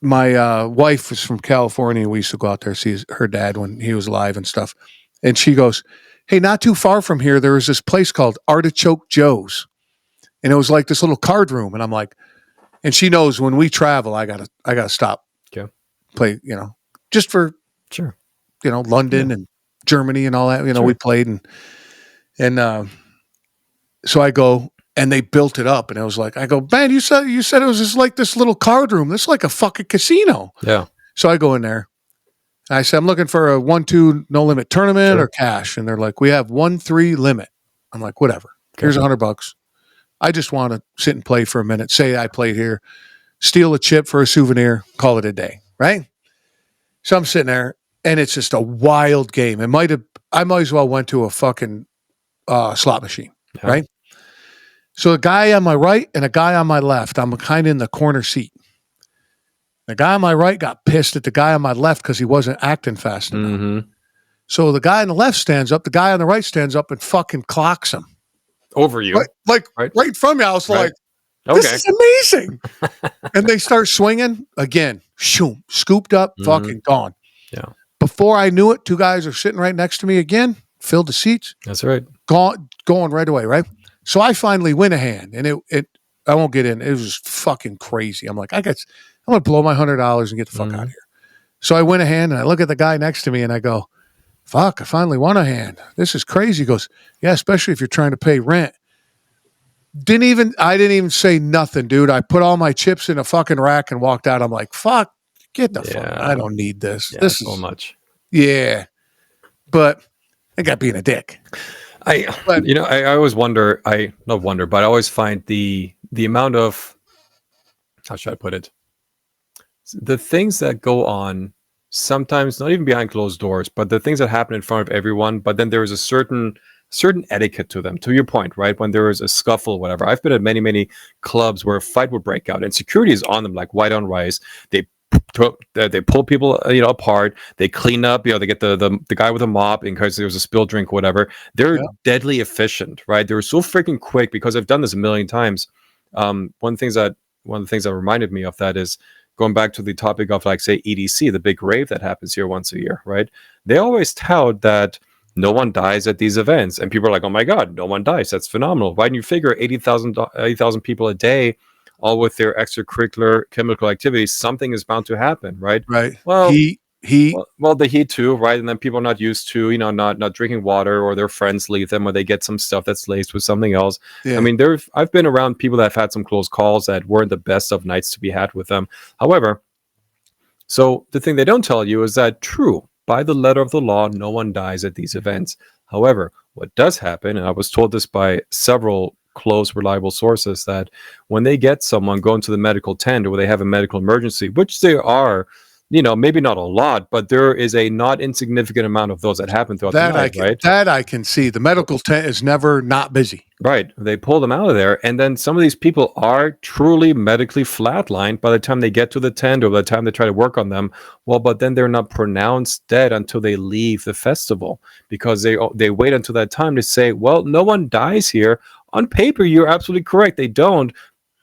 my wife was from California. We used to go out there see her dad when he was alive and stuff. And she goes, "Hey, not too far from here, there was this place called Artichoke Joe's." And it was like this little card room. And I'm like, and she knows when we travel, I gotta stop. Okay. Play, just for sure. London and Germany and all that. We played and so I go and they built it up and it was like, I go, "Man, you said it was just like this little card room. This is like a fucking casino." Yeah. So I go in there. I said, "I'm looking for a 1-2 no limit tournament or cash." And they're like, "We have 1-3 limit." I'm like, "Whatever. Here's $100. I just want to sit and play for a minute. Say I played here, steal a chip for a souvenir, call it a day." Right? So I'm sitting there and it's just a wild game. I might as well went to a fucking slot machine. Yeah. Right? So a guy on my right and a guy on my left. I'm kind of in the corner seat. The guy on my right got pissed at the guy on my left because he wasn't acting fast enough. Mm-hmm. So the guy on the left stands up. The guy on the right stands up and fucking clocks him. Over you. Right from me. I was like, this is amazing. And they start swinging again. Shoom, scooped up, fucking gone. Yeah. Before I knew it, two guys are sitting right next to me again, filled the seats. That's right. Going right away, right? So I finally win a hand, and it I won't get in. It was fucking crazy. I'm like, I'm going to blow my $100 and get the fuck out of here. So I win a hand, and I look at the guy next to me, and I go, "Fuck, I finally won a hand. This is crazy." He goes, "Yeah, especially if you're trying to pay rent." I didn't even say nothing, dude. I put all my chips in a fucking rack and walked out. I'm like, "Fuck, get the fuck. I don't need this. This is so much." Yeah. But I got being a dick. I always wonder, but I always find the amount of, how should I put it? The things that go on sometimes not even behind closed doors, but the things that happen in front of everyone, but then there is a certain etiquette to them, to your point, right? When there is a scuffle, whatever. I've been at many, many clubs where a fight would break out and security is on them like white on rice. They pull people apart. They clean up. They get the guy with a mop in case there's a spilled drink, whatever. They're deadly efficient, right? They're so freaking quick because I've done this a million times. One of the things that reminded me of that is going back to the topic of, like, say, EDC, the big rave that happens here once a year, right? They always tout that no one dies at these events, and people are like, "Oh my God, no one dies. That's phenomenal." Why didn't you figure 80,000 people a day, all with their extracurricular chemical activities, something is bound to happen, right? Right. Well, heat. Well, the heat too, right? And then people are not used to, not drinking water, or their friends leave them, or they get some stuff that's laced with something else. Yeah. I mean, I've been around people that have had some close calls that weren't the best of nights to be had with them. However, so the thing they don't tell you is that, true, by the letter of the law, no one dies at these events. However, what does happen, and I was told this by several close, reliable sources, that when they get someone going to the medical tent or they have a medical emergency, which there are, maybe not a lot, but there is a not insignificant amount of those that happen throughout the night, right? That I can see. The medical tent is never not busy. Right. They pull them out of there. And then some of these people are truly medically flatlined by the time they get to the tent or by the time they try to work on them. Well, but then they're not pronounced dead until they leave the festival, because they wait until that time to say, well, no one dies here. On paper, you're absolutely correct. They don't,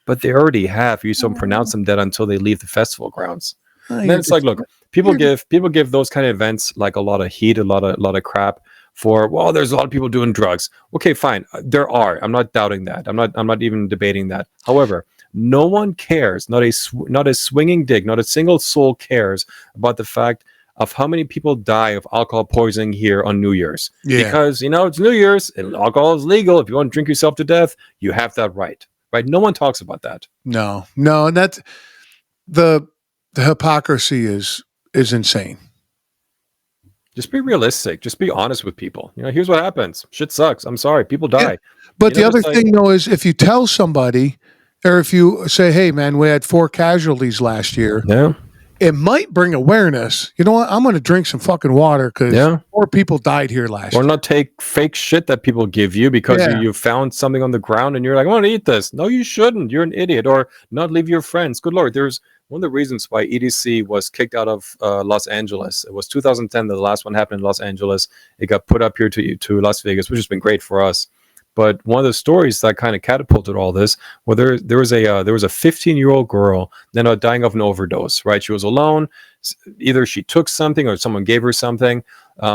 but they already have. You don't pronounce them dead until they leave the festival grounds. And then it's like, look, people give those kind of events like a lot of heat, a lot of crap for, well, there's a lot of people doing drugs. Okay, fine. There are. I'm not doubting that. I'm not even debating that. However, no one cares. Not a swinging dick. Not a single soul cares about the fact of how many people die of alcohol poisoning here on New Year's. Yeah. Because, it's New Year's and alcohol is legal. If you want to drink yourself to death, you have that right. Right? No one talks about that. No. And that's the hypocrisy is insane. Just be realistic. Just be honest with people. Here's what happens. Shit sucks. I'm sorry. People die. Yeah. But the other thing, though, is if you tell somebody, or if you say, hey, man, we had 4 casualties last year. Yeah. It might bring awareness. You know what? I'm going to drink some fucking water because 4 people died here last year. Or not take fake shit that people give you because you found something on the ground and you're like, I want to eat this. No, you shouldn't. You're an idiot. Or not leave your friends. Good Lord. There's one of the reasons why EDC was kicked out of Los Angeles. It was 2010 that the last one happened in Los Angeles. It got put up here to Las Vegas, which has been great for us. But one of the stories that kind of catapulted all this, well, there was a 15-year-old girl then dying of an overdose. Right, she was alone. Either she took something or someone gave her something.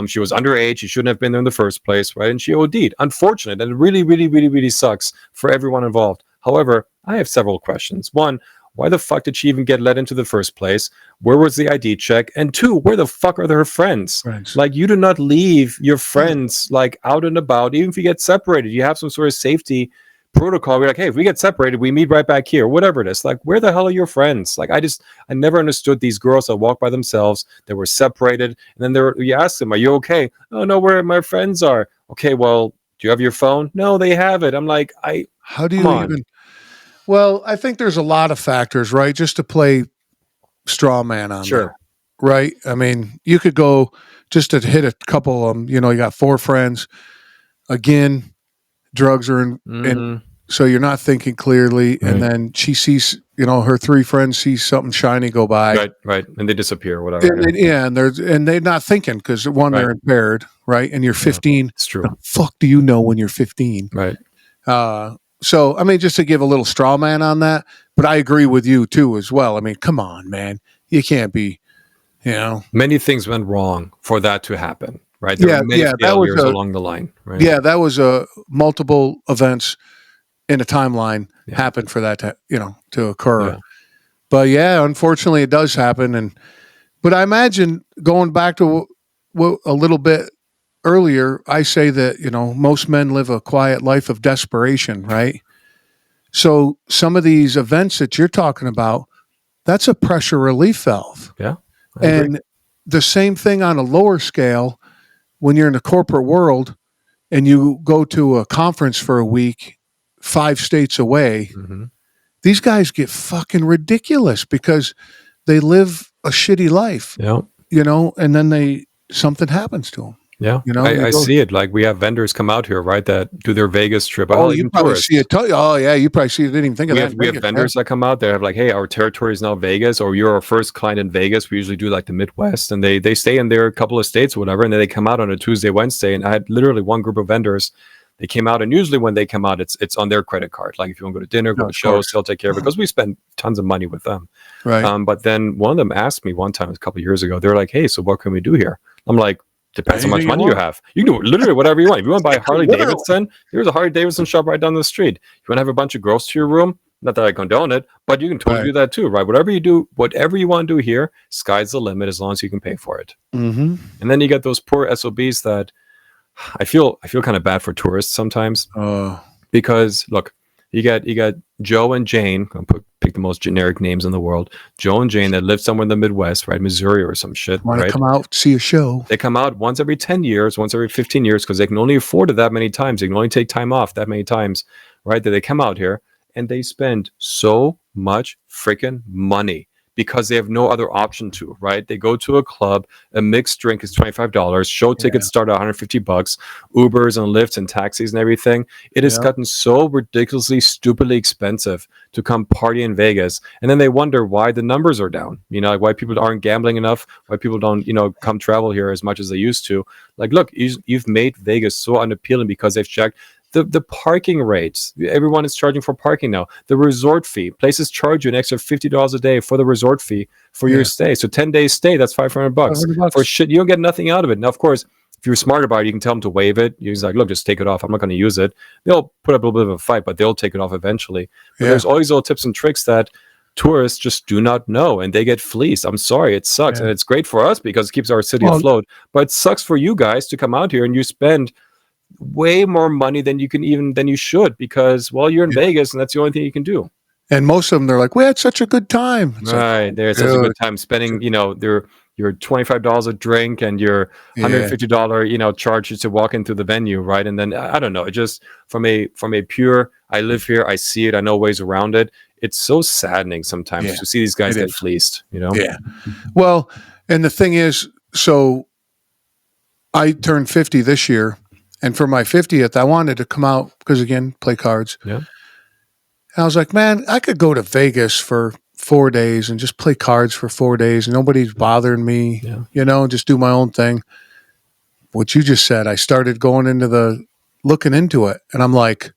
She was underage. She shouldn't have been there in the first place. Right, and she OD'd. Unfortunate, and it really, really, really, really sucks for everyone involved. However, I have several questions. One, why the fuck did she even get let into the first place? Where was the ID check? And 2, where the fuck are her friends? Like, you do not leave your friends like out and about, even if you get separated. You have some sort of safety protocol. We're like, hey, if we get separated, we meet right back here, whatever it is. Like, where the hell are your friends? Like, I never understood these girls that walk by themselves, that were separated, and then you ask them, are you okay? Oh no, where my friends are. Okay, well, do you have your phone? No, they have it. I'm like, how do you even? Well, I think there's a lot of factors, right? Just to play straw man on that, right? I mean, you could go just to hit a couple of them. You got 4 friends. Again, drugs are in so you're not thinking clearly. Right. And then she sees, her 3 friends see something shiny go by. Right. And they disappear, whatever. And they're not thinking because they're impaired, right? And you're 15. It's true. The fuck do you know when you're 15? Right. So, I mean, just to give a little straw man on that, but I agree with you too as well. I mean, come on, man. You can't be, Many things went wrong for that to happen, right? There were many failures along the line, right? Yeah, that was multiple events in a timeline happened for that to occur. Yeah. But unfortunately it does happen. But I imagine going back to what a little bit earlier, I say that, most men live a quiet life of desperation, right? So some of these events that you're talking about, that's a pressure relief valve. Yeah. And the same thing on a lower scale, when you're in the corporate world and you go to a conference for a week, 5 states away, these guys get fucking ridiculous because they live a shitty life, and then something happens to them. Yeah, I see it. Like, we have vendors come out here, right, that do their Vegas trip. Oh, you probably see it. You probably see it. Didn't even think of that. We have vendors that come out there, have like, hey, our territory is now Vegas, or you're our first client in Vegas. We usually do like the Midwest, and they stay in there a couple of states or whatever, and then they come out on a Tuesday, Wednesday. And I had literally one group of vendors. They came out, and usually when they come out, it's on their credit card. Like, if you want to go to dinner, go to shows, they'll take care of it because we spend tons of money with them. Right. But then one of them asked me one time a couple of years ago, they're like, hey, so what can we do here? I'm like, depends how much money you have. You can do literally whatever you want. If you want to buy a Harley Davidson, here's a Harley Davidson shop right down the street. You want to have a bunch of girls to your room? Not that I condone it, but you can totally do that too, right? Whatever you want to do here, sky's the limit as long as you can pay for it. Mm-hmm. And then you get those poor SOBs that I feel kind of bad for tourists sometimes. Because look, you got Joe and Jane, I'm pick the most generic names in the world. Joe and Jane that live somewhere in the Midwest, right? Missouri or some shit, Want right? to come out, see a show. They come out once every 10 years, once every 15 years, because they can only afford it that many times. They can only take time off that many times, right? That they come out here and they spend so much freaking money because they have no other option to, right? They go to a club, a mixed drink is $25, show tickets start at $150, Ubers and Lyfts and taxis and everything. It has gotten so ridiculously, stupidly expensive to come party in Vegas. And then they wonder why the numbers are down, you know, like why people aren't gambling enough, why people don't, you know, come travel here as much as they used to. Like, look, you've made Vegas so unappealing because they've checked the parking rates. Everyone is charging for parking now. The resort fee. Places charge you an extra $50 a day for the resort fee for your stay. So 10 days stay, that's $500 for shit. You don't get nothing out of it. Now, of course, if you're smart about it, you can tell them to waive it. You're like, look, just take it off. I'm not going to use it. They'll put up a little bit of a fight, but they'll take it off eventually. But there's all these little tips and tricks that tourists just do not know, and they get fleeced. I'm sorry, it sucks. And it's great for us because it keeps our city afloat, but it sucks for you guys to come out here and you spend way more money than you should because, well, you're in Vegas and that's the only thing you can do. And most of them, they're like, we had such a good time. It's right. There's such a good time spending, you know, your $25 a drink and your $150, you know, charges to walk into the venue. Right. And then I don't know, it just from a pure, I live here, I see it, I know ways around it. It's so saddening sometimes to see these guys get fleeced, you know? Yeah. Well, and the thing is, so I turned 50 this year. And for my 50th, I wanted to come out because, again, play cards. Yeah. And I was like, man, I could go to Vegas for 4 days and just play cards for 4 days. Nobody's bothering me, you know, just do my own thing. What you just said, I started looking into it. And I'm like,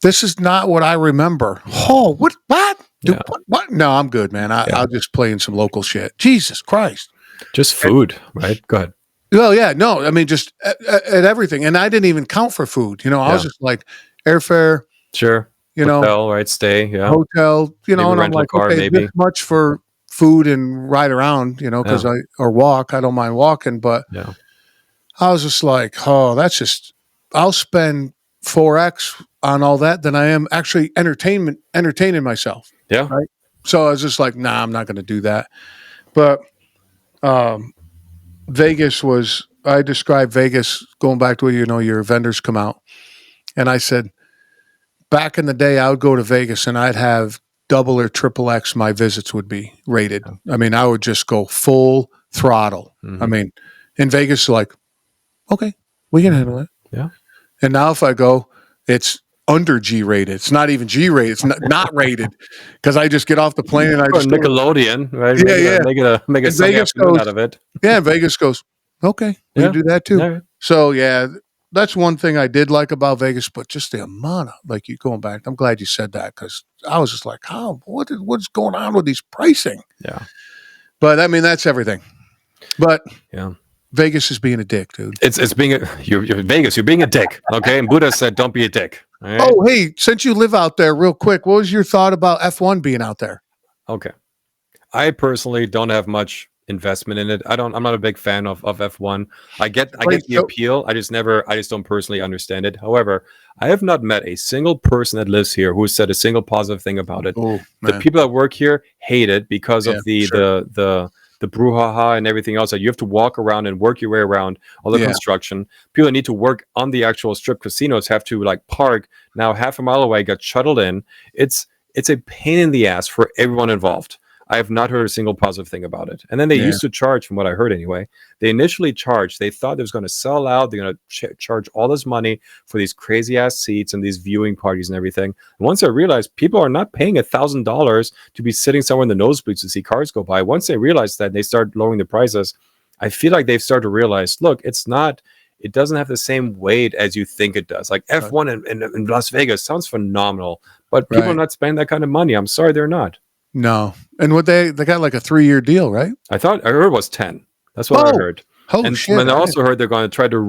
this is not what I remember. Oh, what? What? No, I'm good, man. I'll just play in some local shit. Jesus Christ. Just food, right? Go ahead. Well, yeah, no, I mean, just at everything. And I didn't even count for food. You know, I was just like airfare. Sure. You hotel, right? Stay. Yeah. Hotel, you know, maybe and I'm like, car, okay, maybe. this much for food and ride around, you know, because or walk. I don't mind walking. But I was just like, oh, I'll spend 4X on all that than I am actually entertaining myself. Yeah. Right. So I was just like, nah, I'm not going to do that. But, I described Vegas going back to, you know, your vendors come out. And I said, back in the day, I would go to Vegas and I'd have double or triple X my visits would be rated. I mean, I would just go full throttle. I mean, in Vegas, like, okay, we can handle it. Yeah. And now if I go, it's under G rated. It's not even G rated. It's not rated because I just get off the plane and I just Nickelodeon, right? Make a Sunday afternoon out of it. Yeah, Vegas goes, okay, we can do that too. Right. So that's one thing I did like about Vegas, but just the amount of, like, you going back. I'm glad you said that because I was just like, what's going on with these pricing? Yeah. But I mean, that's everything. But yeah. Vegas is being a dick, dude. It's being you're Vegas. You're being a dick. Okay, and Buddha said, "Don't be a dick." Right? Oh, hey, since you live out there, real quick, what was your thought about F1 being out there? Okay, I personally don't have much investment in it. I'm not a big fan of F1. I get the appeal. I just don't personally understand it. However, I have not met a single person that lives here who said a single positive thing about it. Oh, the people that work here hate it because of the brouhaha and everything else that you have to walk around and work your way around all the construction. People that need to work on the actual strip casinos have to like park now half a mile away, get shuttled in. It's a pain in the ass for everyone involved. I have not heard a single positive thing about it. And then they used to charge, from what I heard anyway, they initially charged, they thought it was going to sell out. They're going to charge all this money for these crazy ass seats and these viewing parties and everything. And once I realized people are not paying $1,000 to be sitting somewhere in the nosebleeds to see cars go by, once they realized that and they start lowering the prices, I feel like they've started to realize, look, it doesn't have the same weight as you think it does. Like F1 in Las Vegas sounds phenomenal, but people are not spending that kind of money. I'm sorry, they're not. No. And what they got like a 3-year deal, right? I heard it was 10. That's what I heard. Holy shit. And I also heard they're going to try to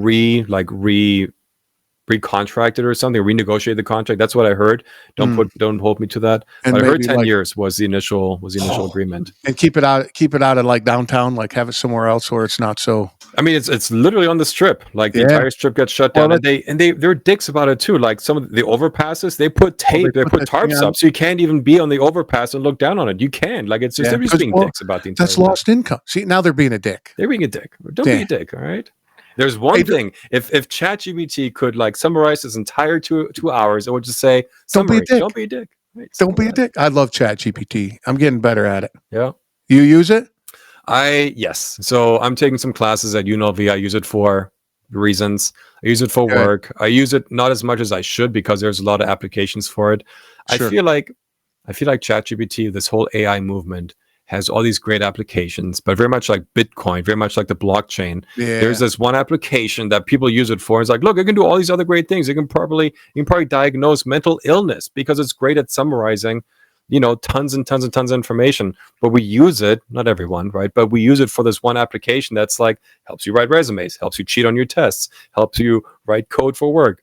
recontracted or something, renegotiate the contract. That's what I heard. Don't hold me to that. And But I heard maybe 10 like, years was the initial agreement. and keep it out of like downtown, like have it somewhere else where it's not so. I mean, it's literally on the strip. Like the Yeah. entire strip gets shut down, and they're dicks about it too. Like some of the overpasses, they put tape, they put that tarps thing on. up, so you can't even be on the overpass and look down on it. You can, like, it's just they're just being dicks about the entire. That's lost income. See, now they're being a dick. They're being a dick. Don't be a dick, all right? There's one thing. If ChatGPT could like summarize this entire two hours, it would just say, Don't be a dick. Don't be a dick. Right, don't be a dick. I love ChatGPT. I'm getting better at it. Yeah. You use it? Yes. So I'm taking some classes at UNLV. I use it for reasons. I use it for work. I use it not as much as I should because there's a lot of applications for it. Sure. I feel like ChatGPT, this whole AI movement, has all these great applications, but very much like Bitcoin, very much like the blockchain. Yeah. There's this one application that people use it for. It's like, look, it can do all these other great things. You can probably diagnose mental illness because it's great at summarizing, tons and tons and tons of information. But we use it, not everyone, right? But we use it for this one application that's like helps you write resumes, helps you cheat on your tests, helps you write code for work,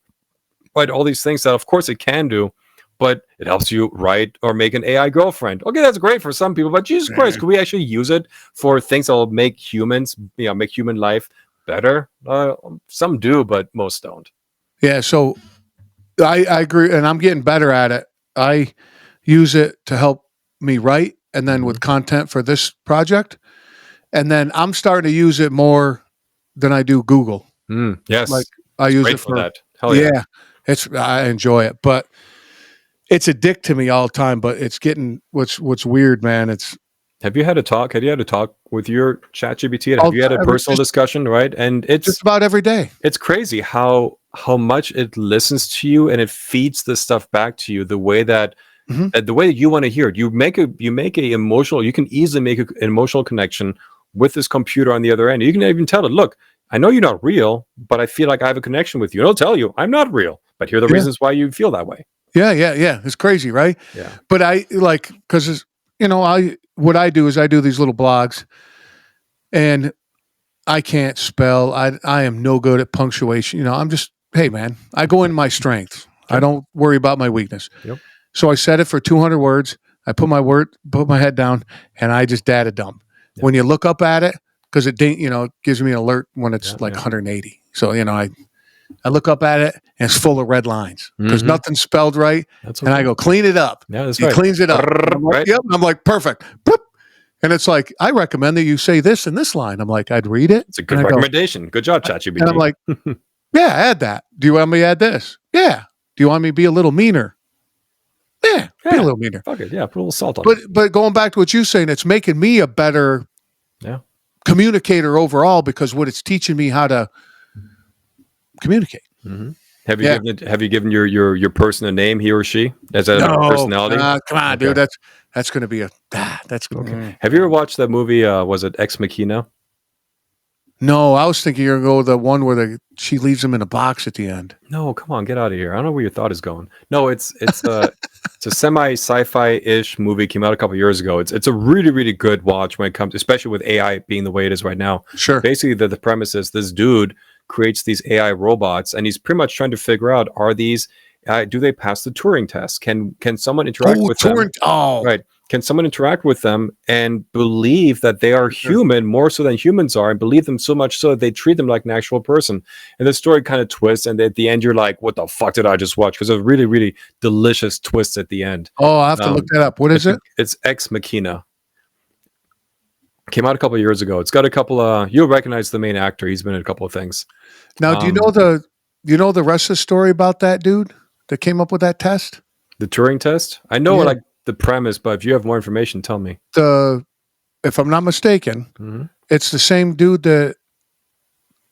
right? All these things that, of course, it can do. But it helps you write or make an AI girlfriend. Okay, that's great for some people, but Jesus Christ, could we actually use it for things that will make humans, make human life better? Some do, but most don't. Yeah, so I agree, and I'm getting better at it. I use it to help me write, and then with content for this project, and then I'm starting to use it more than I do Google. Yes, like I use it for that. Hell yeah, I enjoy it, but. It's a dick to me all the time, but it's getting what's weird, man. Have you had a talk? Have you had a talk with your ChatGPT? Have you had a personal discussion, right? And it's just about every day. It's crazy how much it listens to you and it feeds the stuff back to you the way that the way that you want to hear it. You make a emotional. You can easily make an emotional connection with this computer on the other end. You can even tell it, look, I know you're not real, but I feel like I have a connection with you. It'll tell you I'm not real, but here are the reasons why you feel that way. Yeah. It's crazy, right? Yeah. But I because what I do is I do these little blogs, and I can't spell. I am no good at punctuation. I'm just, hey man, I go in my strength. Yep. I don't worry about my weakness. Yep. So I set it for 200 words. I put my head down, and I just data dump. Yep. When you look up at it, because it gives me an alert when it's 180. So I look up at it, and it's full of red lines because nothing's spelled right. That's okay. And I go, clean it up. Yeah, that's he cleans it up. Right. Yep. I'm like, perfect. Boop. And it's like, I recommend that you say this in this line. I'm like, I'd read it. It's a good recommendation. Good job, ChatGPT. And I'm like, yeah, add that. Do you want me to add this? Yeah. Do you want me to be a little meaner? Yeah, be a little meaner. Fuck it. Yeah, put a little salt on it. But going back to what you're saying, it's making me a better communicator overall because what it's teaching me how to communicate. Mm-hmm. Have you given your person a name, he or she, as a personality? Come on, dude. That's going to be that's okay. Have you ever watched that movie? Was it Ex Machina? No, I was thinking you're going to go the one where she leaves him in a box at the end. No, come on, get out of here. I don't know where your thought is going. No, it's a semi sci-fi-ish movie. Came out a couple years ago. It's a really, really good watch when it comes, especially with AI being the way it is right now. Sure. Basically, the premise is this dude creates these AI robots, and he's pretty much trying to figure out, are these do they pass the Turing test? Can someone interact with them? Right. Can someone interact with them and believe that they are human more so than humans are, and believe them so much so that they treat them like an actual person? And the story kind of twists, and at the end you're like, what the fuck did I just watch? Because a really, really delicious twist at the end. Oh, I have to look that up. What is it? It's Ex Machina. Came out a couple of years ago. It's got a couple you'll recognize the main actor. He's been in a couple of things. Now, do you know the rest of the story about that dude that came up with that test? The Turing test? I know like the premise, but if you have more information, tell me. If I'm not mistaken, it's the same dude that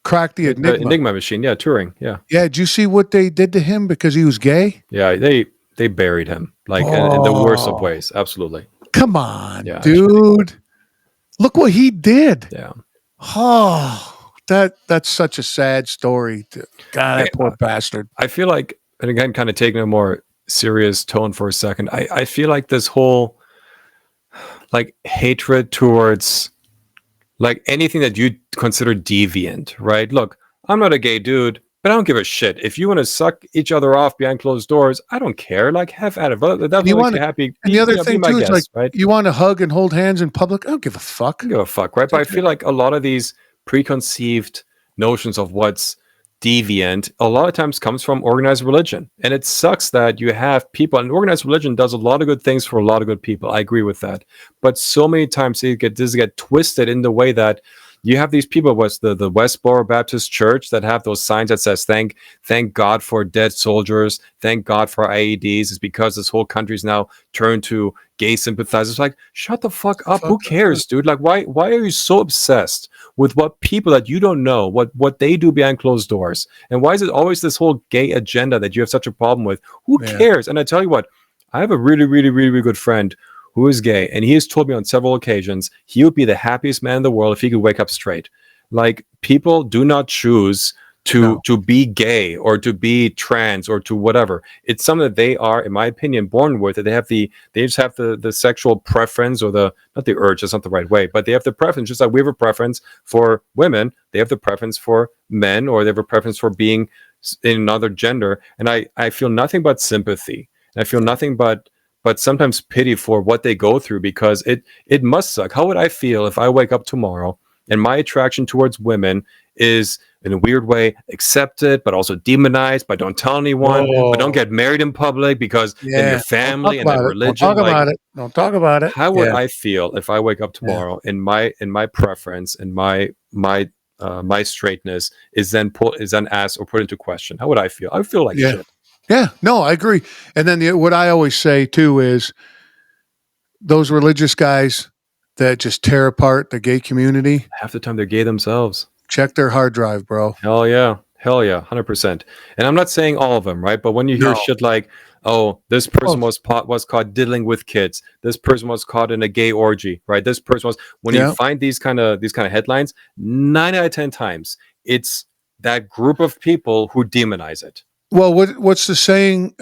cracked the Enigma machine. Yeah, Turing. Yeah. Yeah. Did you see what they did to him because he was gay? Yeah, they buried him in the worst of ways. Absolutely. Come on, dude. Look what he did. Yeah. Oh, that's such a sad story. God, that poor bastard. I feel like, and again, kind of taking a more serious tone for a second, I feel like this whole like hatred towards like anything that you consider deviant, right? Look, I'm not a gay dude, But I don't give a shit. If you want to suck each other off behind closed doors, I don't care. Like, have at it. But that And you makes want you happy. and the other Be thing my too is like guest, right? you want to hug and hold hands in public. I don't give a fuck. I don't give a fuck, right? But I feel like a lot of these preconceived notions of what's deviant a lot of times comes from organized religion. And it sucks that you have people, and organized religion does a lot of good things for a lot of good people. I agree with that. But so many times they get twisted in the way that you have these people, what's the Westboro Baptist Church, that have those signs that says thank God for dead soldiers, thank God for IEDs. It's because this whole country's now turned to gay sympathizers. Like, shut the fuck up. Who cares, dude? Like, why are you so obsessed with what people that you don't know, what they do behind closed doors? And why is it always this whole gay agenda that you have such a problem with? Who cares? And I tell you what, I have a really, really, really, really good friend who is gay, and he has told me on several occasions he would be the happiest man in the world if he could wake up straight. Like, people do not choose to be gay or to be trans or to whatever. It's something that they are, in my opinion, born with. They just have the sexual preference, or not the urge, that's not the right way, but they have the preference, just like we have a preference for women, they have the preference for men, or they have a preference for being in another gender. And I feel nothing but sympathy. And I feel nothing but sometimes pity for what they go through, because it must suck. How would I feel if I wake up tomorrow and my attraction towards women is, in a weird way, accepted, but also demonized, but don't tell anyone, but don't get married in public because then your family and then religion. Don't talk about it. How would I feel if I wake up tomorrow and my preference and my straightness is then asked or put into question? How would I feel? I would feel like shit. Yeah, no, I agree. And then what I always say too is those religious guys that just tear apart the gay community. Half the time they're gay themselves. Check their hard drive, bro. Hell yeah, 100%. And I'm not saying all of them, right? But when you hear shit like, "Oh, this person was caught diddling with kids. This person was caught in a gay orgy," right? This person was. When you find these kind of headlines, 9 out of 10 times it's that group of people who demonize it. Well, what's the saying?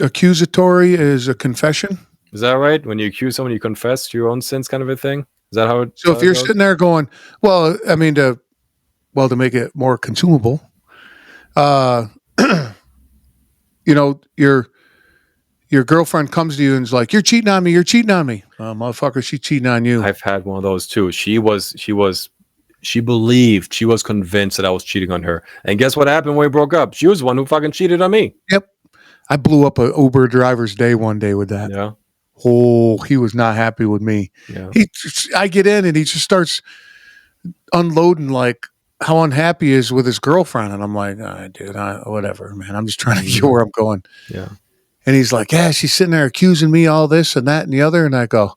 Accusatory is a confession. Is that right? When you accuse someone, you confess to your own sins, kind of a thing. Is that how it? So if you're sitting there going, well, I mean, to make it more consumable, your girlfriend comes to you and is like, "You're cheating on me. You're cheating on me." Motherfucker, she's cheating on you. I've had one of those too. She believed, she was convinced that I was cheating on her. And guess what happened when we broke up? She was the one who fucking cheated on me. Yep. I blew up an Uber driver's day one day with that. Yeah. Oh, he was not happy with me. Yeah. I get in and he just starts unloading like how unhappy he is with his girlfriend. And I'm like, dude, whatever, man. I'm just trying to get where I'm going. Yeah. And he's like, yeah, she's sitting there accusing me all this and that and the other. And I go,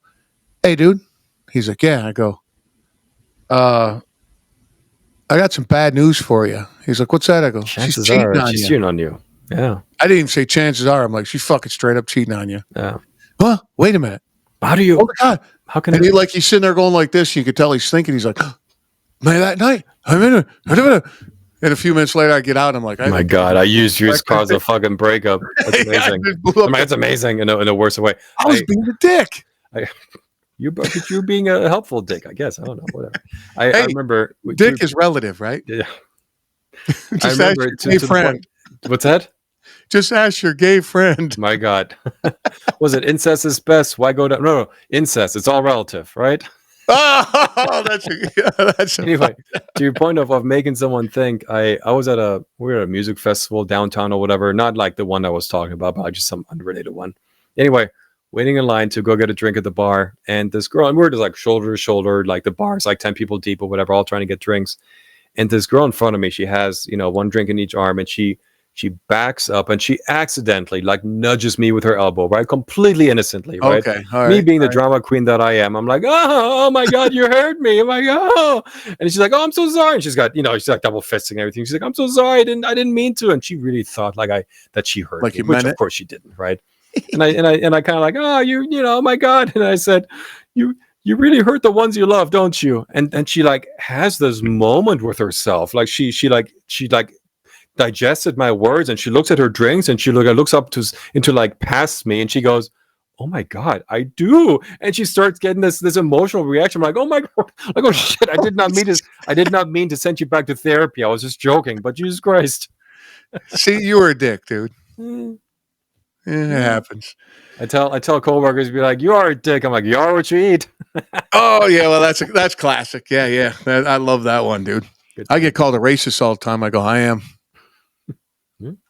hey, dude. He's like, yeah. I go, I got some bad news for you. He's like, what's that? I go, she's cheating on you. Yeah. I didn't even say chances are. I'm like, she's fucking straight up cheating on you. Yeah. Huh? Wait a minute. How do you? Oh my God. How can? And he's sitting there going like this. You could tell he's thinking. He's like, man, that night. And a few minutes later, I get out. I'm like, oh my God, I used you as cause a fucking breakup. That's amazing. That's amazing in a worse way. I was being a dick. You're being a helpful dick, I guess. I don't know. Whatever. I remember. Dick is relative, right? Yeah. Just ask your gay friend. What's that? Just ask your gay friend. My God. Was it incest is best? Why go down? No. Incest. It's all relative, right? Oh, that's anyway. To your point of making someone think, we were at a music festival downtown or whatever, not like the one I was talking about, but just some unrelated one. Anyway, waiting in line to go get a drink at the bar, and this girl, and we're just like shoulder to shoulder, like the bar's like 10 people deep or whatever, all trying to get drinks. And this girl in front of me, she has, one drink in each arm, and she backs up and she accidentally like nudges me with her elbow, right? Completely innocently, right? Okay. All right. Me being the drama queen that I am, I'm like, oh my God, you hurt me. I'm like, oh. And she's like, oh, I'm so sorry. And she's got, she's like double fisting everything. She's like, I'm so sorry. I didn't mean to. And she really thought that she hurt me, which of course she didn't, right? And I kind of like, oh, oh my God. And I said, you really hurt the ones you love, don't you? And she like has this moment with herself. Like she digested my words, and she looks at her drinks, and she looks up into like past me, and she goes, oh my God, I do. And she starts getting this emotional reaction. I'm like, oh my God, like, oh shit, I did not mean to send you back to therapy. I was just joking, but Jesus Christ. See, you were a dick, dude. It happens. I tell coworkers, be like, you are a dick. I'm like, you are what you eat. Oh yeah, well that's classic. Yeah. I love that one, dude. Good. I get called a racist all the time. I go, I am.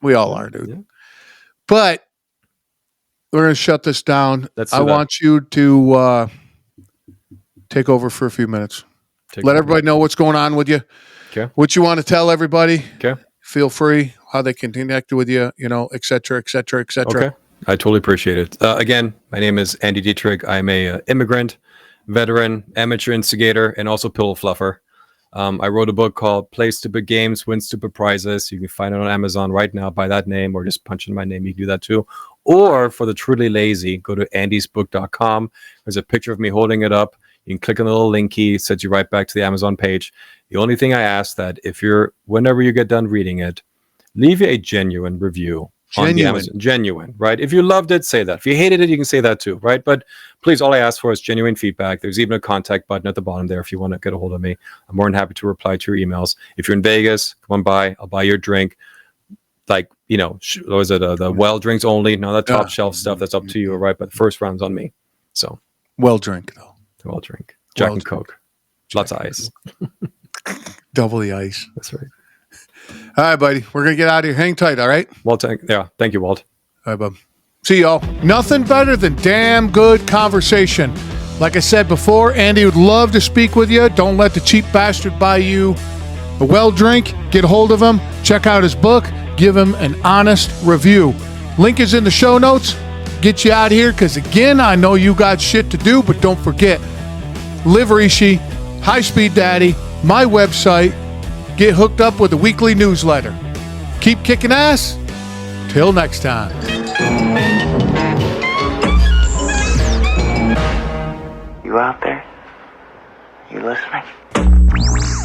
We all are, dude. Yeah. But we're gonna shut this down. I want you to take over for a few minutes. Let everybody know what's going on with you. Okay. What you want to tell everybody. Okay. Feel free. How they can connect with you. Et cetera, et cetera, et cetera. Okay. I totally appreciate it. Again, my name is Andy Dietrich. I'm a immigrant, veteran, amateur instigator, and also pillow fluffer. I wrote a book called Play Stupid Games, Win Stupid Prizes. You can find it on Amazon right now by that name, or just punch in my name. You can do that too. Or for the truly lazy, go to andysbook.com. There's a picture of me holding it up. You can click on the little link key. It sends you right back to the Amazon page. The only thing I ask that whenever you get done reading it, leave a genuine review. Genuine, right? If you loved it, say that. If you hated it, you can say that too, right? But please, all I ask for is genuine feedback. There's even a contact button at the bottom there if you want to get a hold of me. I'm more than happy to reply to your emails. If you're in Vegas, come on by. I'll buy your drink. Like, was it the well drinks only? No, that top shelf stuff, that's up to you, right? But the first round's on me. So, well drink, though. Well drink. Jack and Coke. Lots of ice. Double the ice. That's right. All right, buddy. We're going to get out of here. Hang tight, all right? Walt, thank you, Walt. All right, bub. See y'all. Nothing better than damn good conversation. Like I said before, Andy would love to speak with you. Don't let the cheap bastard buy you a well drink. Get a hold of him. Check out his book. Give him an honest review. Link is in the show notes. Get you out of here because, again, I know you got shit to do, but don't forget, Live Rishi, High Speed Daddy, my website. Get hooked up with a weekly newsletter. Keep kicking ass. Till next time. You out there? You listening?